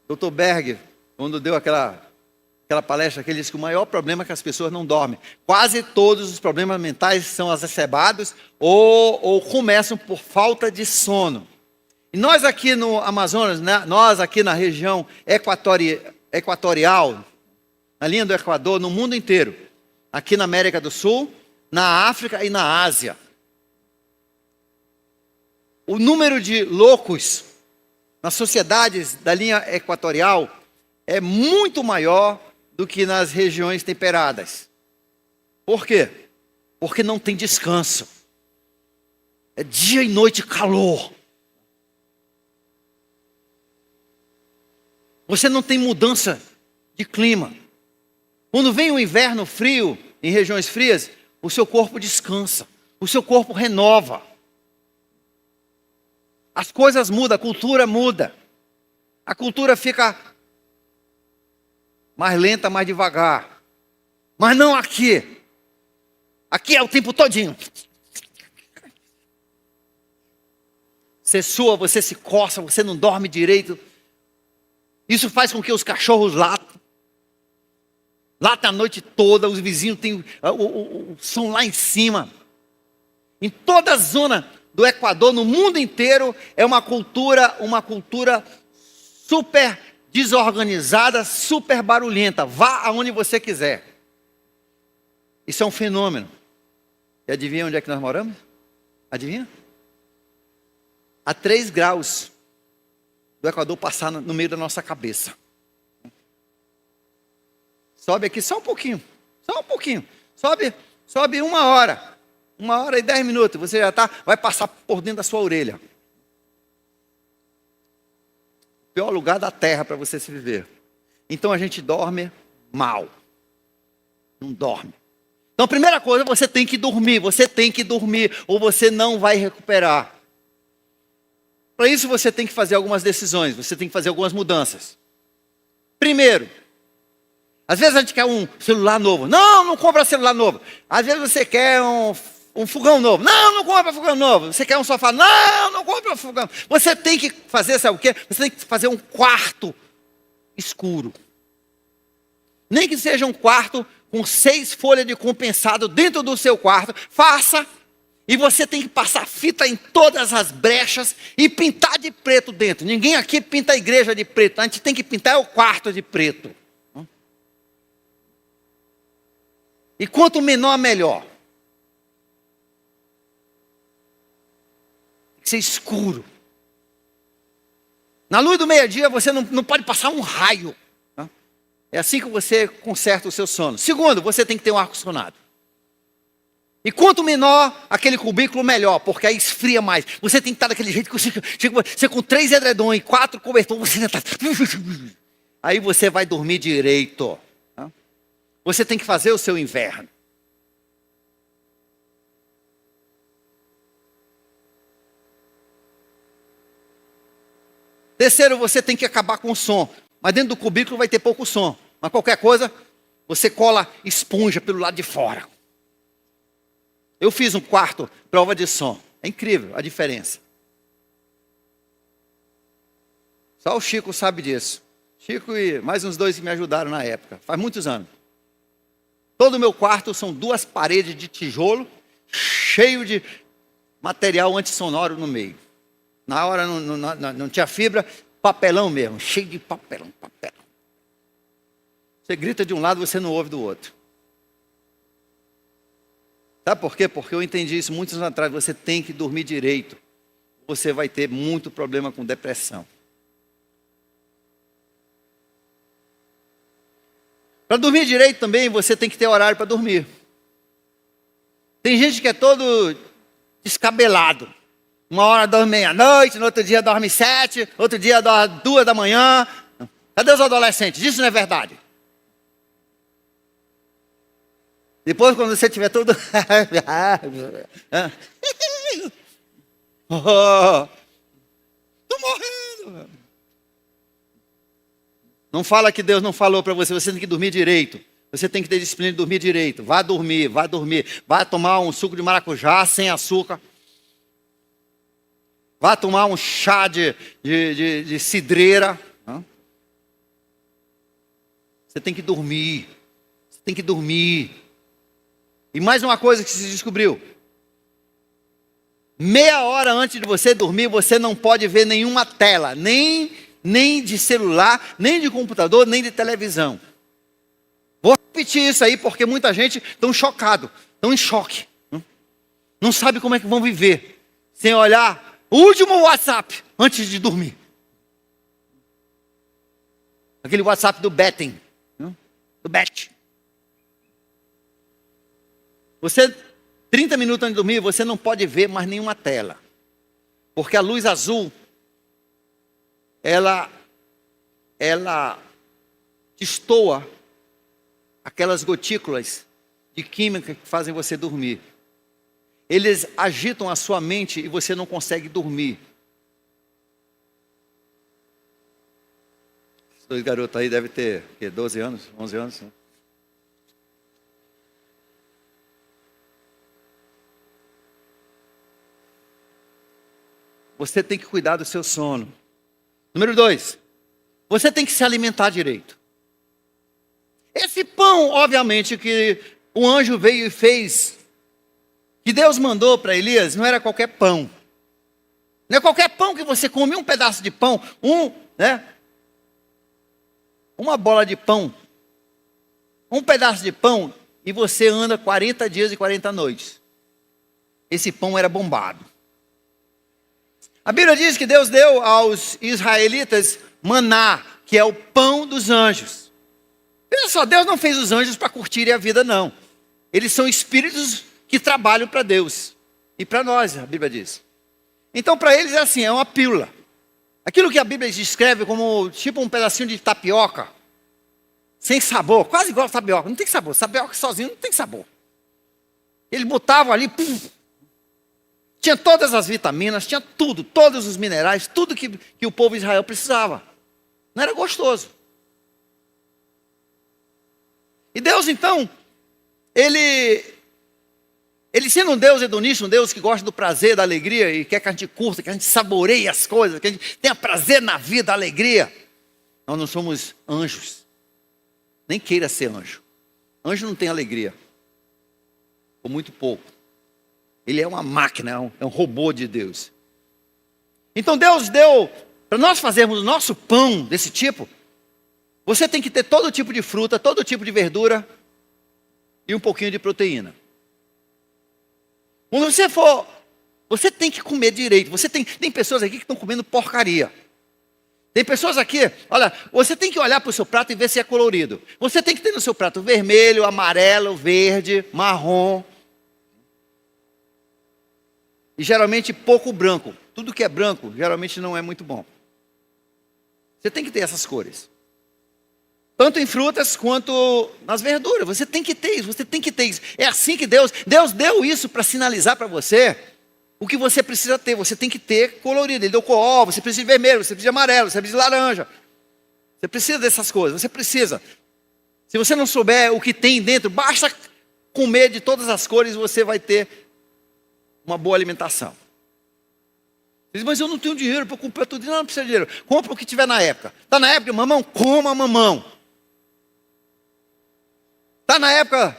Dr. Berg, quando deu aquela palestra, ele disse que o maior problema é que as pessoas não dormem. Quase todos os problemas mentais são exacerbados ou começam por falta de sono. E nós aqui no Amazonas, né, nós aqui na região equatorial, na linha do Equador, no mundo inteiro, aqui na América do Sul, na África e na Ásia, o número de loucos nas sociedades da linha equatorial é muito maior do que nas regiões temperadas. Por quê? Porque não tem descanso. É dia e noite calor. Você não tem mudança de clima. Quando vem o inverno frio, em regiões frias, o seu corpo descansa, o seu corpo renova. As coisas mudam, a cultura muda. A cultura fica mais lenta, mais devagar. Mas não aqui. Aqui é o tempo todinho. Você sua, você se coça, você não dorme direito. Isso faz com que os cachorros latam. Latam a noite toda, os vizinhos têm o som lá em cima. Em toda a zona do Equador, no mundo inteiro, é uma cultura super desorganizada, super barulhenta. Vá aonde você quiser. Isso é um fenômeno. E adivinha onde é que nós moramos? Adivinha? A 3 graus do Equador passar no meio da nossa cabeça. Sobe aqui só um pouquinho. Só um pouquinho. Sobe 1 hora. 1 hora e 10 minutos. Você já vai passar por dentro da sua orelha. O pior lugar da terra para você se viver. Então a gente dorme mal. Não dorme. Então a primeira coisa, você tem que dormir. Você tem que dormir ou você não vai recuperar. Para isso você tem que fazer algumas decisões. Você tem que fazer algumas mudanças. Primeiro, às vezes a gente quer um celular novo. Não compra celular novo. Às vezes você quer um fogão novo. Não compra fogão novo. Você quer um sofá. Não compra fogão. Você tem que fazer, sabe o quê? Você tem que fazer um quarto escuro. Nem que seja um quarto com 6 folhas de compensado dentro do seu quarto. Faça. E você tem que passar fita em todas as brechas e pintar de preto dentro. Ninguém aqui pinta a igreja de preto. A gente tem que pintar o quarto de preto. E quanto menor, melhor. Tem que ser escuro. Na luz do meio-dia você não pode passar um raio. Né? É assim que você conserta o seu sono. Segundo, você tem que ter um ar-condicionado. E quanto menor aquele cubículo, melhor, porque aí esfria mais. Você tem que estar daquele jeito que você com 3 edredões e 4 cobertores, você está... Aí você vai dormir direito. Você tem que fazer o seu inverno. Terceiro, você tem que acabar com o som. Mas dentro do cubículo vai ter pouco som. Mas qualquer coisa, você cola esponja pelo lado de fora. Eu fiz um quarto prova de som. É incrível a diferença. Só o Chico sabe disso. Chico e mais uns 2 que me ajudaram na época. Faz muitos anos. Todo o meu quarto são 2 paredes de tijolo, cheio de material antissonoro no meio. Na hora não tinha fibra, papelão mesmo, cheio de papelão. Você grita de um lado, você não ouve do outro. Sabe por quê? Porque eu entendi isso muitos anos atrás. Você tem que dormir direito. Você vai ter muito problema com depressão. Para dormir direito também, você tem que ter horário para dormir. Tem gente que é todo descabelado. Uma hora dorme meia-noite, no outro dia dorme 7, outro dia dorme 2 da manhã. Cadê os adolescentes? Isso não é verdade. Depois, quando você tiver tudo... Estou morrendo. Não fala que Deus não falou para você. Você tem que dormir direito. Você tem que ter disciplina de dormir direito. Vá dormir, vá dormir. Vá tomar um suco de maracujá sem açúcar. Vá tomar um chá de cidreira. Você tem que dormir. Você tem que dormir. E mais uma coisa que se descobriu. Meia hora antes de você dormir, você não pode ver nenhuma tela. Nem de celular, nem de computador, nem de televisão. Vou repetir isso aí, porque muita gente está chocado. Estão em choque. Não sabe como é que vão viver. Sem olhar o último WhatsApp antes de dormir. Aquele WhatsApp do betting. Do bet. Você, 30 minutos antes de dormir, você não pode ver mais nenhuma tela. Porque a luz azul, ela destoa aquelas gotículas de química que fazem você dormir. Eles agitam a sua mente e você não consegue dormir. Esses 2 garotos aí devem ter 12 anos, 11 anos. Né? Você tem que cuidar do seu sono. Número 2, você tem que se alimentar direito. Esse pão, obviamente, que o anjo veio e fez, que Deus mandou para Elias, não era qualquer pão. Não é qualquer pão que você come, um pedaço de pão, uma bola de pão, um pedaço de pão, e você anda 40 dias e 40 noites. Esse pão era bombado. A Bíblia diz que Deus deu aos israelitas maná, que é o pão dos anjos. Veja só, Deus não fez os anjos para curtirem a vida, não. Eles são espíritos que trabalham para Deus. E para nós, a Bíblia diz. Então, para eles é assim, é uma pílula. Aquilo que a Bíblia descreve como tipo um pedacinho de tapioca. Sem sabor, quase igual a tapioca. Não tem sabor, tapioca sozinho não tem sabor. Eles botavam ali... Tinha todas as vitaminas, tinha tudo, todos os minerais, tudo que o povo de Israel precisava. Não era gostoso. E Deus, então, Ele sendo um Deus hedonista, um Deus que gosta do prazer, da alegria, e quer que a gente curta, que a gente saboreie as coisas, que a gente tenha prazer na vida, alegria. Nós não somos anjos. Nem queira ser anjo. Anjo não tem alegria. Ou muito pouco. Ele é uma máquina, é um robô de Deus. Então Deus deu, para nós fazermos o nosso pão desse tipo, você tem que ter todo tipo de fruta, todo tipo de verdura e um pouquinho de proteína. Quando você for, você tem que comer direito. Tem pessoas aqui que estão comendo porcaria. Tem pessoas aqui, olha, você tem que olhar para o seu prato e ver se é colorido. Você tem que ter no seu prato vermelho, amarelo, verde, marrom. E geralmente pouco branco. Tudo que é branco, geralmente não é muito bom. Você tem que ter essas cores. Tanto em frutas quanto nas verduras. Você tem que ter isso, você tem que ter isso. É assim que Deus deu isso para sinalizar para você o que você precisa ter. Você tem que ter colorido. Ele deu cor, você precisa de vermelho, você precisa de amarelo, você precisa de laranja. Você precisa dessas coisas, você precisa. Se você não souber o que tem dentro, basta comer de todas as cores e você vai ter uma boa alimentação. Diz, mas eu não tenho dinheiro para comprar tudo. Não precisa de dinheiro. Compra o que tiver na época. Está na época de mamão? Coma mamão. Está na época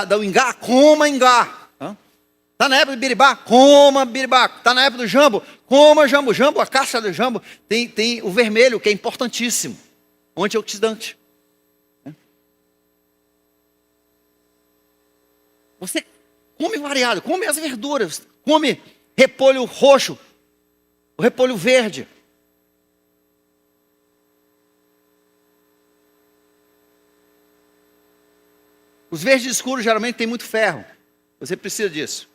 do ingá? Coma ingá. Está na época do biribá? Coma biribá. Está na época do jambo? Coma jambo. Jambo, a casca do jambo tem o vermelho, que é importantíssimo. Antioxidante. Você come variado, come as verduras, come repolho roxo, o repolho verde. Os verdes escuros geralmente têm muito ferro. Você precisa disso.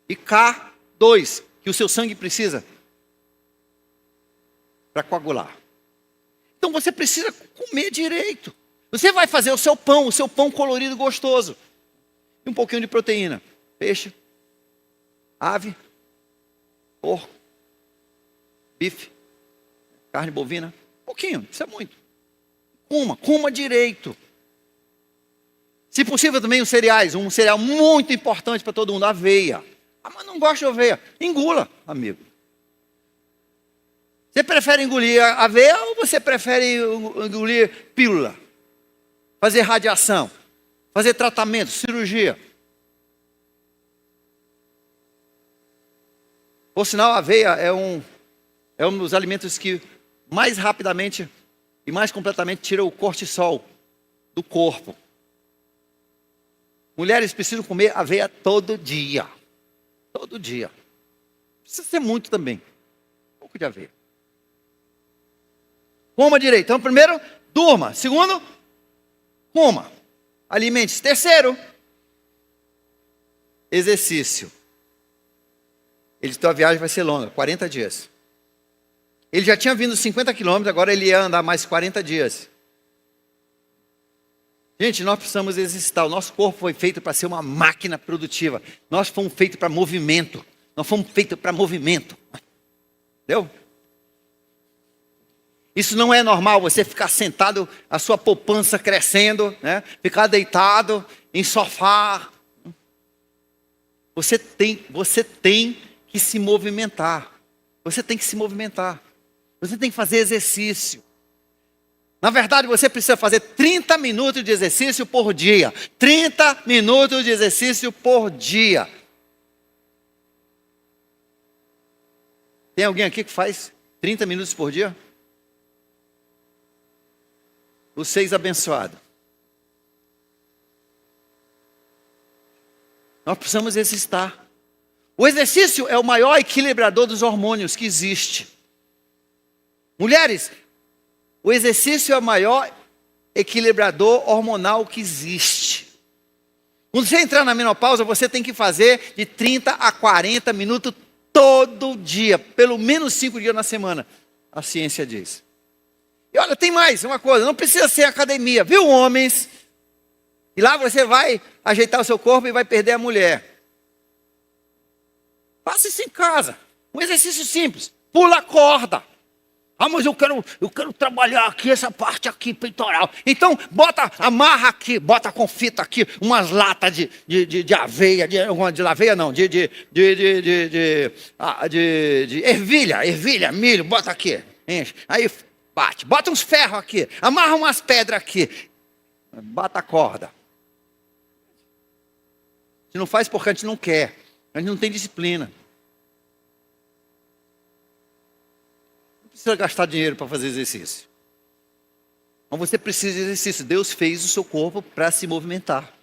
E K2, que o seu sangue precisa para coagular. Então você precisa comer direito. Você vai fazer o seu pão colorido e gostoso. E um pouquinho de proteína. Peixe, ave, porco, bife, carne bovina. Um pouquinho, isso é muito. Coma direito. Se possível também os cereais. Um cereal muito importante para todo mundo, aveia. Ah, mas não gosto de aveia. Engula, amigo. Você prefere engolir aveia ou você prefere engolir pílula? Fazer radiação, fazer tratamento, cirurgia. Por sinal, a aveia é um dos alimentos que mais rapidamente e mais completamente tira o cortisol do corpo. Mulheres precisam comer aveia todo dia. Todo dia. Precisa ser muito também. Um pouco de aveia. Coma direito. Então, primeiro, durma. Segundo, coma. Alimente-se. Terceiro, exercício. Ele disse que a viagem vai ser longa, 40 dias. Ele já tinha vindo 50 quilômetros, agora ele ia andar mais 40 dias. Gente, nós precisamos exercitar. O nosso corpo foi feito para ser uma máquina produtiva. Nós fomos feitos para movimento. Nós fomos feitos para movimento. Entendeu? Isso não é normal, você ficar sentado, a sua poupança crescendo, né? Ficar deitado em sofá. Você tem que se movimentar. Você tem que se movimentar. Você tem que fazer exercício. Na verdade, você precisa fazer 30 minutos de exercício por dia. 30 minutos de exercício por dia. Tem alguém aqui que faz 30 minutos por dia? Vocês abençoados. Nós precisamos exercitar. O exercício é o maior equilibrador dos hormônios que existe. Mulheres, o exercício é o maior equilibrador hormonal que existe. Quando você entrar na menopausa, você tem que fazer de 30 a 40 minutos todo dia, pelo menos 5 dias na semana, a ciência diz. E olha, tem mais uma coisa, não precisa ser academia, viu, homens? E lá você vai ajeitar o seu corpo e vai perder a mulher. Faça isso em casa, um exercício simples, pula a corda. Ah, mas eu quero trabalhar aqui, essa parte aqui, peitoral. Então, amarra aqui, bota com fita aqui, umas latas de aveia, de aveia não, de ervilha, milho, bota aqui, enche. Aí bate, bota uns ferros aqui, amarra umas pedras aqui, bata a corda. A gente não faz porque a gente não quer, a gente não tem disciplina. Precisa gastar dinheiro para fazer exercício. Mas você precisa de exercício. Deus fez o seu corpo para se movimentar.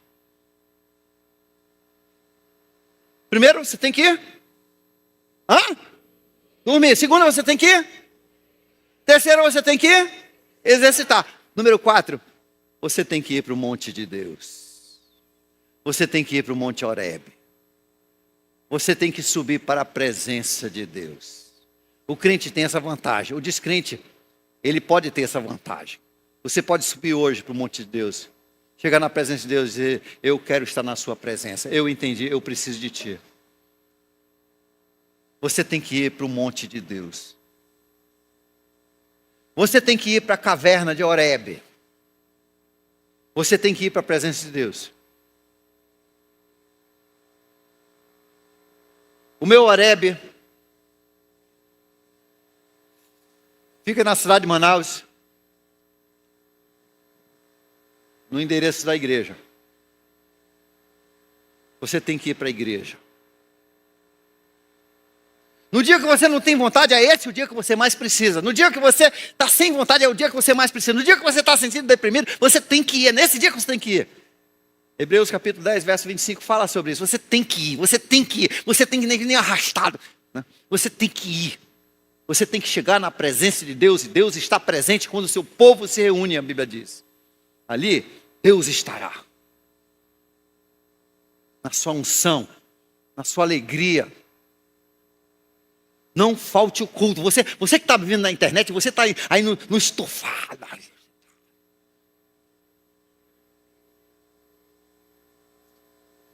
Primeiro, você tem que ir. Dormir. Segundo, você tem que ir. Terceiro, você tem que ir. Exercitar. Número 4, você tem que ir para o monte de Deus. Você tem que ir para o monte Horebe. Você tem que subir para a presença de Deus. O crente tem essa vantagem. O descrente, ele pode ter essa vantagem. Você pode subir hoje para o monte de Deus. Chegar na presença de Deus e dizer, eu quero estar na sua presença. Eu entendi, eu preciso de ti. Você tem que ir para o monte de Deus. Você tem que ir para a caverna de Horebe. Você tem que ir para a presença de Deus. O meu Horebe fica na cidade de Manaus, no endereço da igreja. Você tem que ir para a igreja. No dia que você não tem vontade, é esse o dia que você mais precisa. No dia que você está sem vontade, é o dia que você mais precisa. No dia que você está sentindo deprimido, você tem que ir. É nesse dia que você tem que ir. Hebreus capítulo 10, verso 25 fala sobre isso. Você tem que ir, você tem que ir. Você tem que ir nem arrastado, né? Você tem que ir. Você tem que chegar na presença de Deus, e Deus está presente quando o seu povo se reúne, a Bíblia diz. Ali, Deus estará. Na sua unção, na sua alegria. Não falte o culto. Você que está vivendo na internet, você está aí no estofado.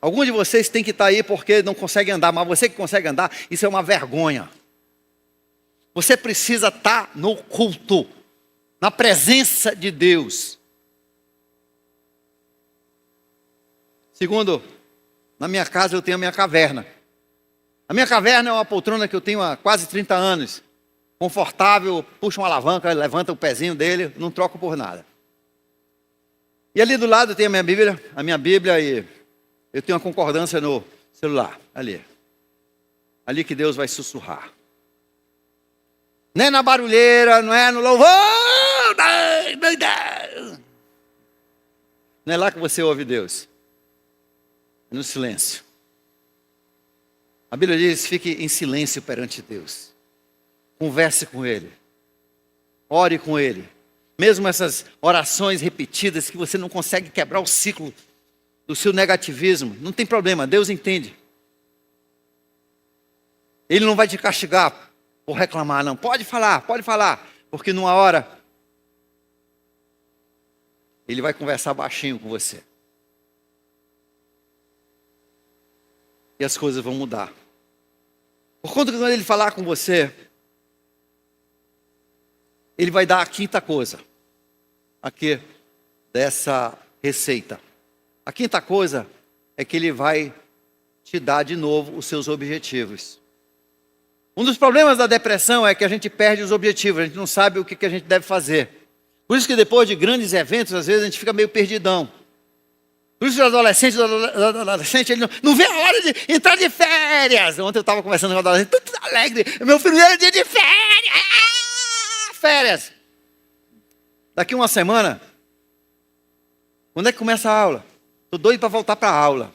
Alguns de vocês têm que estar aí porque não conseguem andar, mas você que consegue andar, isso é uma vergonha. Você precisa estar no culto, na presença de Deus. Segundo, na minha casa eu tenho a minha caverna. A minha caverna é uma poltrona que eu tenho há quase 30 anos. Confortável, puxa uma alavanca, levanta o pezinho dele, não troco por nada. E ali do lado tem a minha Bíblia e eu tenho uma concordância no celular, ali. Ali que Deus vai sussurrar. Não é na barulheira, não é no louvor. Não é lá que você ouve Deus. É no silêncio. A Bíblia diz, fique em silêncio perante Deus. Converse com Ele. Ore com Ele. Mesmo essas orações repetidas que você não consegue quebrar o ciclo do seu negativismo, não tem problema, Deus entende. Ele não vai te castigar por reclamar, não. Pode falar, porque numa hora Ele vai conversar baixinho com você. E as coisas vão mudar. Por conta que quando Ele falar com você, Ele vai dar a quinta coisa aqui dessa receita. A quinta coisa é que Ele vai te dar de novo os seus objetivos. Um dos problemas da depressão é que a gente perde os objetivos, a gente não sabe o que a gente deve fazer. Por isso que depois de grandes eventos, às vezes a gente fica meio perdidão. Por isso que o adolescente ele não vê a hora de entrar de férias. Ontem eu estava conversando com o adolescente, tudo alegre, meu primeiro dia de férias. Férias. Daqui uma semana, quando é que começa a aula? Estou doido para voltar para a aula.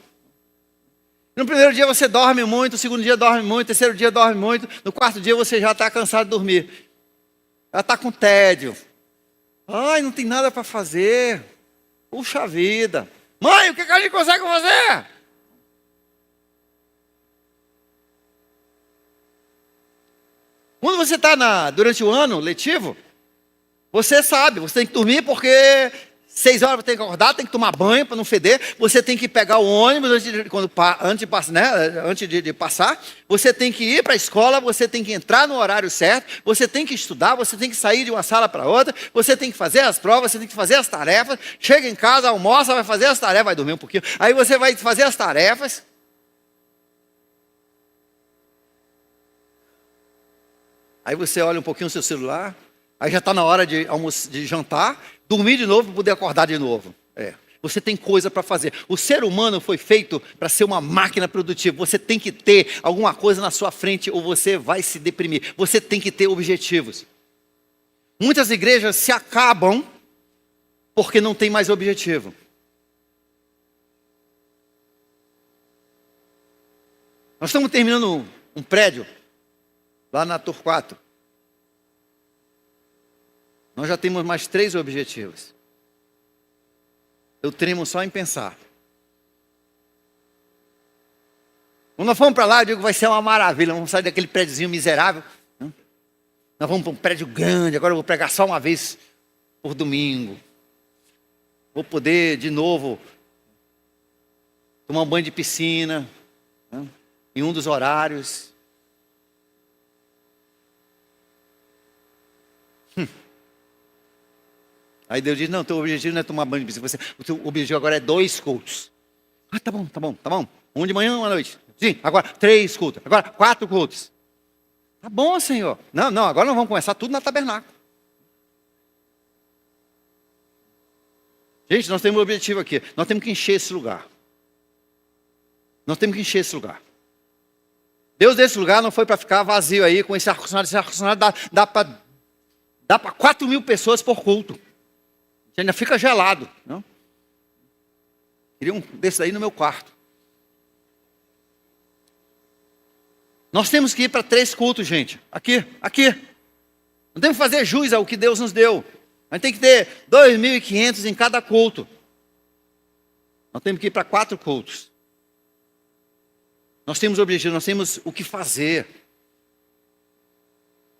No primeiro dia você dorme muito, no segundo dia dorme muito, no terceiro dia dorme muito, no quarto dia você já está cansado de dormir. Já está com tédio. Ai, não tem nada para fazer. Puxa vida. Mãe, o que a gente consegue fazer? Quando você está durante o ano letivo, você sabe, você tem que dormir porque 6 horas você tem que acordar, tem que tomar banho para não feder, você tem que pegar o ônibus antes de passar, você tem que ir para a escola, você tem que entrar no horário certo, você tem que estudar, você tem que sair de uma sala para outra, você tem que fazer as provas, você tem que fazer as tarefas, chega em casa, almoça, vai fazer as tarefas, vai dormir um pouquinho, aí você vai fazer as tarefas. Aí você olha um pouquinho o seu celular, aí já está na hora de jantar, dormir de novo para poder acordar de novo. Você tem coisa para fazer. O ser humano foi feito para ser uma máquina produtiva. Você tem que ter alguma coisa na sua frente ou você vai se deprimir. Você tem que ter objetivos. Muitas igrejas se acabam porque não tem mais objetivo. Nós estamos terminando um prédio lá na Torquato. Nós já temos mais 3 objetivos. Eu tremo só em pensar. Quando nós fomos para lá, eu digo que vai ser uma maravilha. Vamos sair daquele prédiozinho miserável. Né? Nós vamos para um prédio grande. Agora eu vou pregar só uma vez por domingo. Vou poder, de novo, tomar um banho de piscina. Né? Em um dos horários. Aí Deus diz, não, teu objetivo não é tomar banho de piscina. O teu objetivo agora é 2 cultos. Ah, tá bom. Um de manhã e um à noite. Sim, agora 3 cultos. Agora 4 cultos. Tá bom, Senhor. Não, agora nós vamos começar tudo na tabernáculo. Gente, nós temos um objetivo aqui. Nós temos que encher esse lugar. Deus desse lugar não foi para ficar vazio aí com esse ar-condicionado. Esse ar-condicionado dá para 4.000 pessoas por culto. Ainda fica gelado. Não? Queria um desse aí no meu quarto. Nós temos que ir para 3 cultos, gente. Aqui. Não temos que fazer jus ao que Deus nos deu. A gente tem que ter 2.500 em cada culto. Nós temos que ir para 4 cultos. Nós temos objetivo, nós temos o que fazer.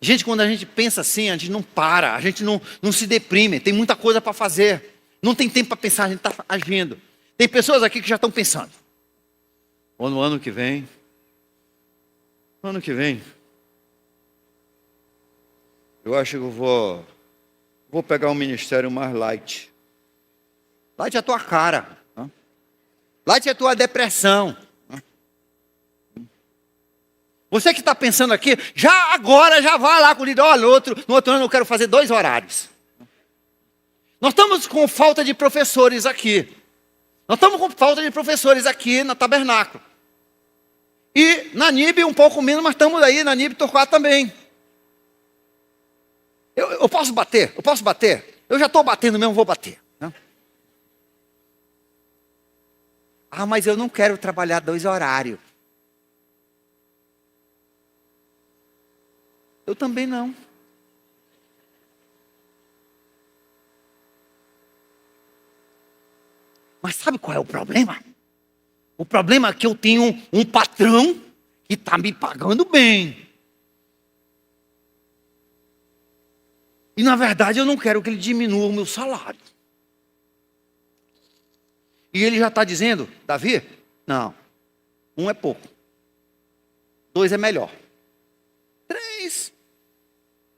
Gente, quando a gente pensa assim, a gente não para, a gente não se deprime, tem muita coisa para fazer. Não tem tempo para pensar, a gente está agindo. Tem pessoas aqui que já estão pensando. Ou no ano que vem, eu acho que eu vou pegar um ministério mais light. Light é a tua cara. Light é a tua depressão. Você que está pensando aqui, já agora, já vai lá com o líder. Olha, no outro ano eu quero fazer 2 horários. Nós estamos com falta de professores aqui. Nós estamos com falta de professores aqui na Tabernáculo. E na NIB um pouco menos, mas estamos aí na NIB Torquato também. Eu posso bater? Eu já estou batendo mesmo, vou bater. Né? Ah, mas eu não quero trabalhar 2 horários. Eu também não. Mas sabe qual é o problema? O problema é que eu tenho um patrão que está me pagando bem. E na verdade eu não quero que ele diminua o meu salário. E ele já está dizendo, Davi, não, 1 é pouco. 2 é melhor. 3,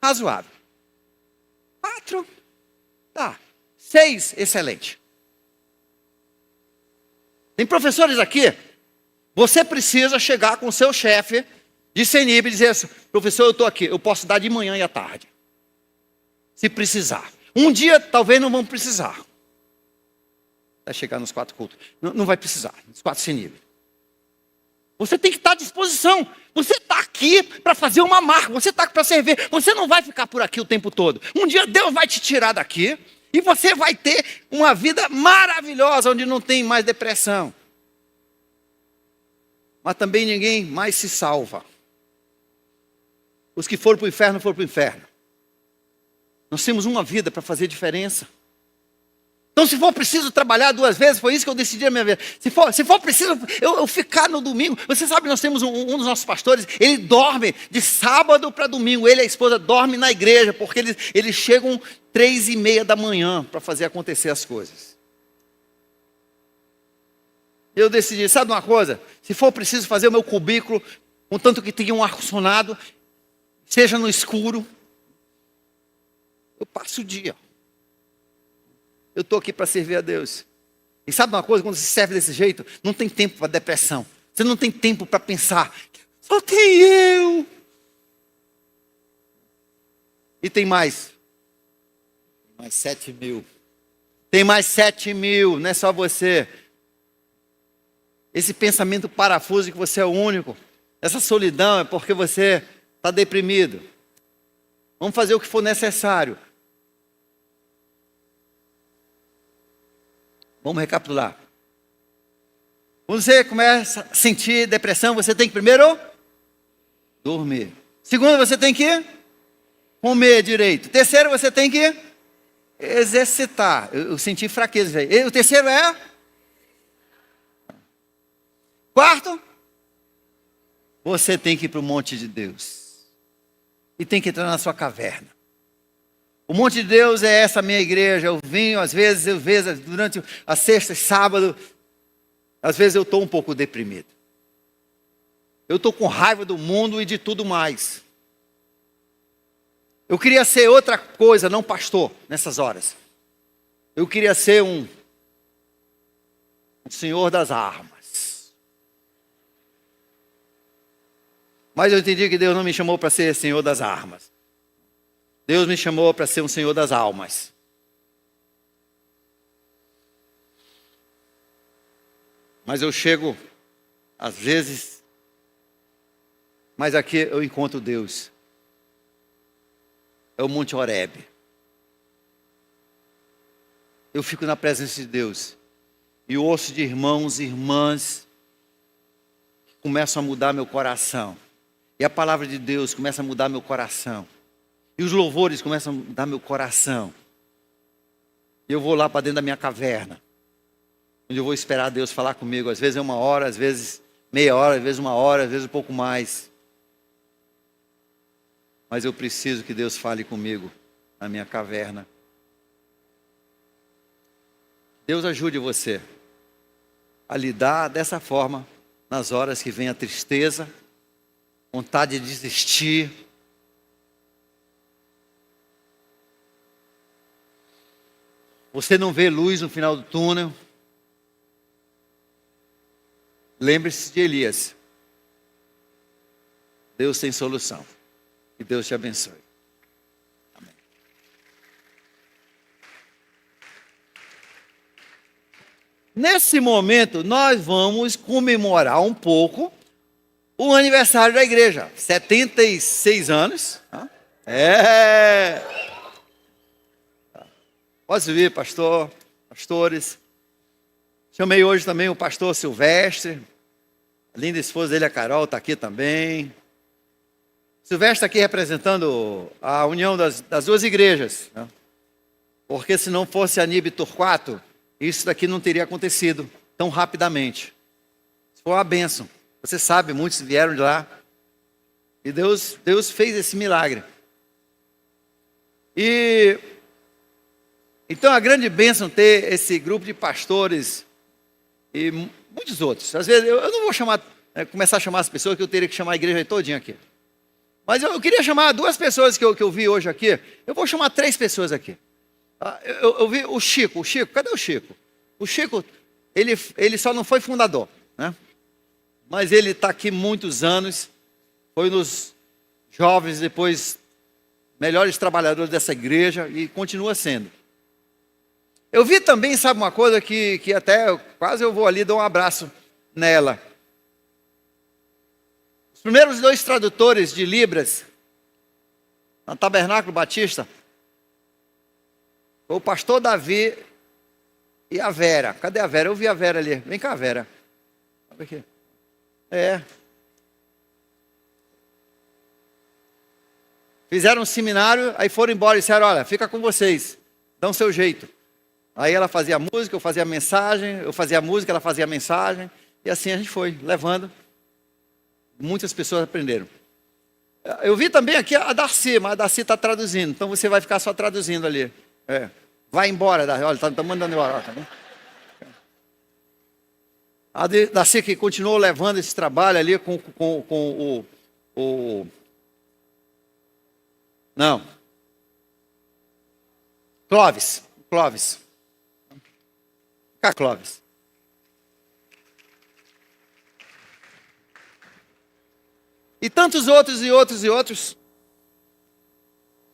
razoável. 4, tá. 6, excelente. Tem professores aqui, você precisa chegar com o seu chefe de CENIB e dizer assim, professor, eu estou aqui, eu posso dar de manhã e à tarde. Se precisar. Um dia talvez não vão precisar. Vai chegar nos 4 cultos. Não vai precisar, nos 4 CENIB. Você tem que estar à disposição. Você está aqui para fazer uma marca. Você está aqui para servir. Você não vai ficar por aqui o tempo todo. Um dia Deus vai te tirar daqui. E você vai ter uma vida maravilhosa, onde não tem mais depressão. Mas também ninguém mais se salva. Os que foram para o inferno, foram para o inferno. Nós temos uma vida para fazer diferença. Então, se for preciso trabalhar 2 vezes, foi isso que eu decidi na minha vida. Se for preciso eu ficar no domingo. Você sabe, nós temos um dos nossos pastores, ele dorme de sábado para domingo. Ele e a esposa dormem na igreja, porque eles chegam 3:30 da manhã para fazer acontecer as coisas. Eu decidi, sabe uma coisa? Se for preciso fazer o meu cubículo, contanto que tenha um ar-condicionado, seja no escuro, eu passo o dia. Eu estou aqui para servir a Deus. E sabe uma coisa, quando você serve desse jeito, não tem tempo para depressão. Você não tem tempo para pensar, só tem eu. E tem mais 7 mil. Tem mais 7 mil, não é só você. Esse pensamento parafuso que você é o único. Essa solidão é porque você está deprimido. Vamos fazer o que for necessário. Vamos recapitular. Quando você começa a sentir depressão, você tem que primeiro dormir. Segundo, você tem que comer direito. Terceiro, você tem que exercitar. Eu senti fraqueza aí. E o terceiro é? Quarto, você tem que ir para o monte de Deus. E tem que entrar na sua caverna. O monte de Deus é essa minha igreja. Eu venho, às vezes, durante a sexta e sábado, às vezes eu estou um pouco deprimido. Eu estou com raiva do mundo e de tudo mais. Eu queria ser outra coisa, não pastor, nessas horas. Eu queria ser um senhor das armas. Mas eu entendi que Deus não me chamou para ser senhor das armas. Deus me chamou para ser um senhor das almas. Mas eu chego, às vezes, mas aqui eu encontro Deus. É o Monte Horebe. Eu fico na presença de Deus. E ouço de irmãos e irmãs que começam a mudar meu coração. E a palavra de Deus começa a mudar meu coração. E os louvores começam a mudar meu coração. E eu vou lá para dentro da minha caverna. Onde eu vou esperar Deus falar comigo. Às vezes é 1 hora, às vezes meia hora, às vezes 1 hora, às vezes um pouco mais. mas eu preciso que Deus fale comigo na minha caverna. Deus ajude você a lidar dessa forma nas horas que vem a tristeza, vontade de desistir. Você não vê luz no final do túnel. Lembre-se de Elias. Deus tem solução. Que Deus te abençoe. Amém. Nesse momento, nós vamos comemorar um pouco o aniversário da igreja. 76 anos. Pode subir, pastor, pastores. Chamei hoje também o pastor Silvestre. A linda esposa dele, a Carol, está aqui também. Silvestre está aqui representando a união das duas igrejas. Porque se não fosse a NIB Torquato, isso daqui não teria acontecido tão rapidamente. Isso foi uma bênção. Você sabe, muitos vieram de lá. E Deus fez esse milagre. Então, a grande bênção ter esse grupo de pastores e muitos outros. Às vezes, eu não vou começar a chamar as pessoas, que eu teria que chamar a igreja todinha aqui. Mas eu queria chamar duas pessoas que eu vi hoje aqui. Eu vou chamar 3 pessoas aqui. Eu vi o Chico. Cadê o Chico? O Chico, ele só não foi fundador, né? Mas ele está aqui muitos anos. Foi nos jovens, depois melhores trabalhadores dessa igreja e continua sendo. Eu vi também, sabe uma coisa, que até quase eu vou ali dar um abraço nela. Os primeiros 2 tradutores de Libras, na Tabernáculo Batista, foi o pastor Davi e a Vera. Cadê a Vera? Eu vi a Vera ali. Vem cá, Vera. Olha aqui. Fizeram um seminário, aí foram embora e disseram, olha, fica com vocês, dão seu jeito. Aí ela fazia música, eu fazia mensagem, eu fazia música, ela fazia mensagem, e assim a gente foi, levando. Muitas pessoas aprenderam. Eu vi também aqui a Darcy, mas a Darcy está traduzindo, então você vai ficar só traduzindo ali. Vai embora, Darcy, olha, está mandando embora, tá bom? A Darcy que continuou levando esse trabalho ali com o... Não. Clóvis. Cá, Clóvis. E tantos outros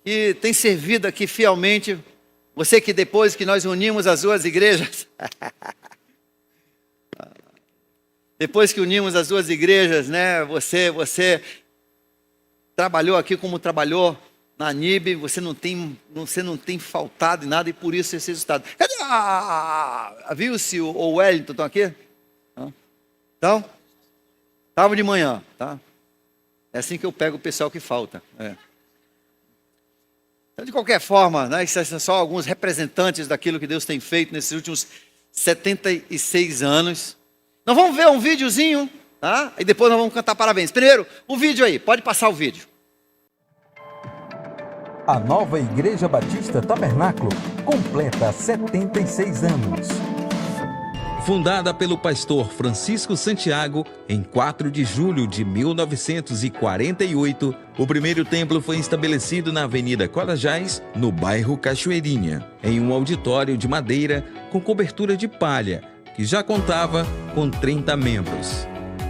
que têm servido aqui fielmente. Você que depois que nós unimos as duas igrejas, depois que unimos as duas igrejas, né? Você trabalhou aqui como trabalhou na NIB, você não tem faltado em nada e por isso esse resultado. Cadê a Vilce ou o Wellington? Estão aqui? Então? Estavam de manhã, tá? É assim que eu pego o pessoal que falta. Então, de qualquer forma, né, esses são só alguns representantes daquilo que Deus tem feito nesses últimos 76 anos. Nós vamos ver um videozinho, tá? E depois nós vamos cantar parabéns. Primeiro, o vídeo aí, pode passar o vídeo. A nova Igreja Batista Tabernáculo completa 76 anos. Fundada pelo pastor Francisco Santiago em 4 de julho de 1948, o primeiro templo foi estabelecido na Avenida Colajás, no bairro Cachoeirinha, em um auditório de madeira com cobertura de palha, que já contava com 30 membros.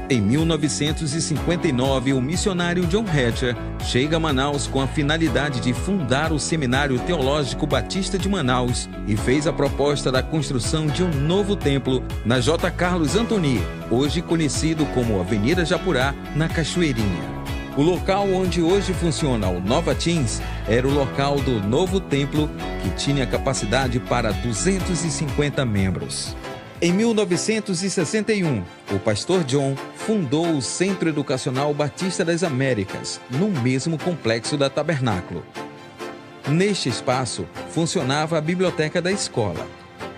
Em 1959, o missionário John Hatcher chega a Manaus com a finalidade de fundar o Seminário Teológico Batista de Manaus e fez a proposta da construção de um novo templo na J. Carlos Antoni, hoje conhecido como Avenida Japurá, na Cachoeirinha. O local onde hoje funciona o Nova Teens era o local do novo templo, que tinha capacidade para 250 membros. Em 1961, o pastor John fundou o Centro Educacional Batista das Américas, no mesmo complexo da Tabernáculo. Neste espaço, funcionava a biblioteca da escola.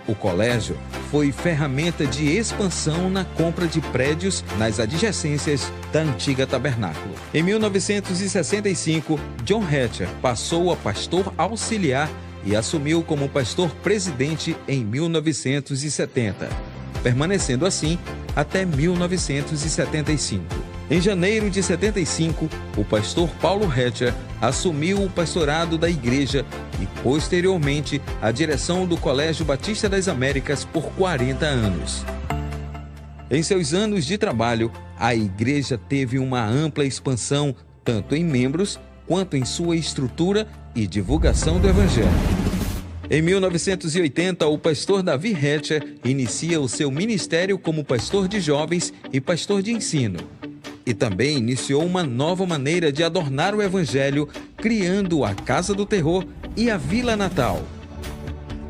O colégio foi ferramenta de expansão na compra de prédios nas adjacências da antiga tabernáculo. Em 1965, John Hatcher passou a pastor auxiliar e assumiu como pastor presidente em 1970, permanecendo assim até 1975. Em janeiro de 75, o pastor Paulo Hatcher assumiu o pastorado da igreja e, posteriormente, a direção do Colégio Batista das Américas por 40 anos. Em seus anos de trabalho, a igreja teve uma ampla expansão, tanto em membros quanto em sua estrutura e divulgação do Evangelho. Em 1980, o pastor Davi Hatcher inicia o seu ministério como pastor de jovens e pastor de ensino. E também iniciou uma nova maneira de adornar o Evangelho, criando a Casa do Terror e a Vila Natal.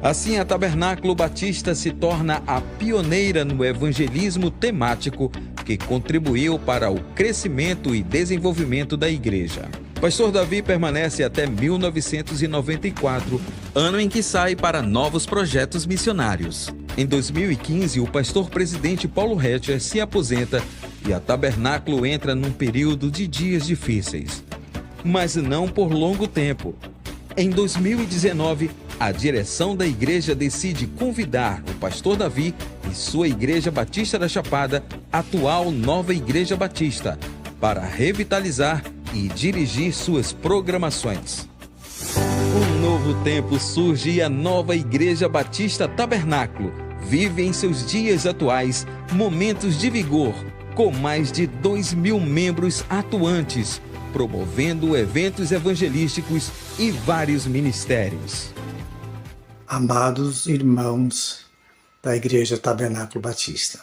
Assim, a Tabernáculo Batista se torna a pioneira no evangelismo temático que contribuiu para o crescimento e desenvolvimento da igreja. Pastor Davi permanece até 1994, ano em que sai para novos projetos missionários. Em 2015, o pastor presidente Paulo Hatcher se aposenta e a Tabernáculo entra num período de dias difíceis. Mas não por longo tempo. Em 2019, a direção da igreja decide convidar o pastor Davi e sua Igreja Batista da Chapada, atual Nova Igreja Batista, para revitalizar e dirigir suas programações. Um novo tempo surge e a Nova Igreja Batista Tabernáculo vive em seus dias atuais momentos de vigor, com mais de 2.000 membros atuantes, promovendo eventos evangelísticos e vários ministérios. Amados irmãos da Igreja Tabernáculo Batista,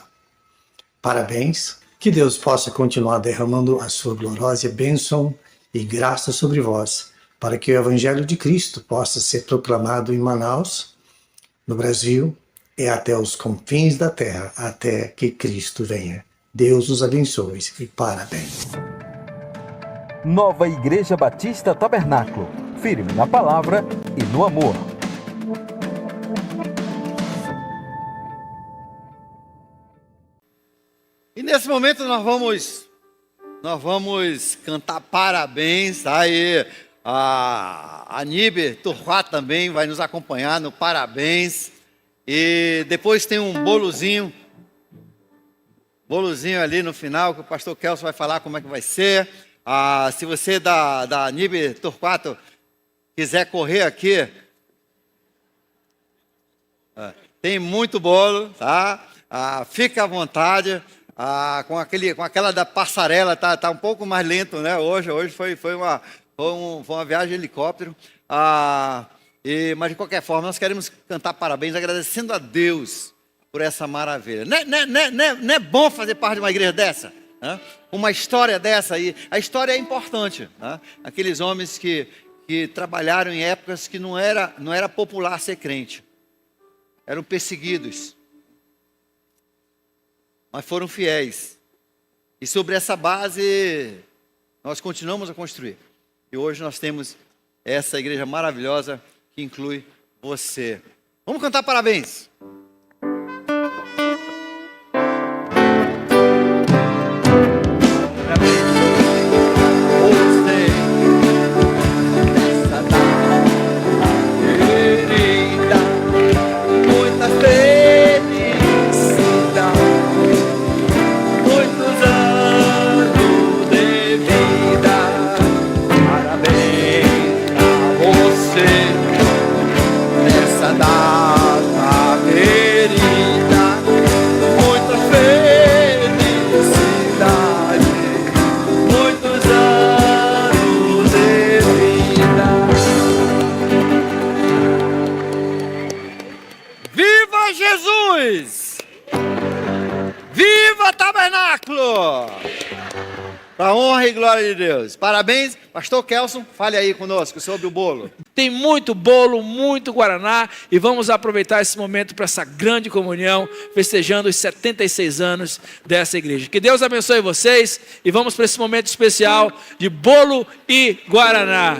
parabéns, que Deus possa continuar derramando a sua gloriosa bênção e graça sobre vós, para que o Evangelho de Cristo possa ser proclamado em Manaus, no Brasil e até os confins da terra, até que Cristo venha. Deus os abençoe e parabéns. Nova Igreja Batista Tabernáculo, firme na palavra e no amor. E nesse momento nós vamos cantar parabéns, tá? Aí a Níber Torquato também vai nos acompanhar no parabéns. E depois tem um bolozinho ali no final, que o pastor Kelso vai falar como é que vai ser. Se você da Níber Torquato quiser correr aqui, tem muito bolo, tá? Fica à vontade. Com aquela da passarela, tá um pouco mais lento, né? Hoje foi uma viagem de helicóptero. Mas de qualquer forma, nós queremos cantar parabéns, agradecendo a Deus por essa maravilha. Não é bom fazer parte de uma igreja dessa? Né? Uma história dessa aí. A história é importante. Né? Aqueles homens que trabalharam em épocas que não era popular ser crente. Eram perseguidos. Mas foram fiéis. E sobre essa base, nós continuamos a construir. E hoje nós temos essa igreja maravilhosa que inclui você. Vamos cantar parabéns. Para a honra e glória de Deus. Parabéns, pastor Kelson, fale aí conosco sobre o bolo. Tem muito bolo, muito guaraná e vamos aproveitar esse momento para essa grande comunhão, festejando os 76 anos dessa igreja. Que Deus abençoe vocês e vamos para esse momento especial de bolo e guaraná.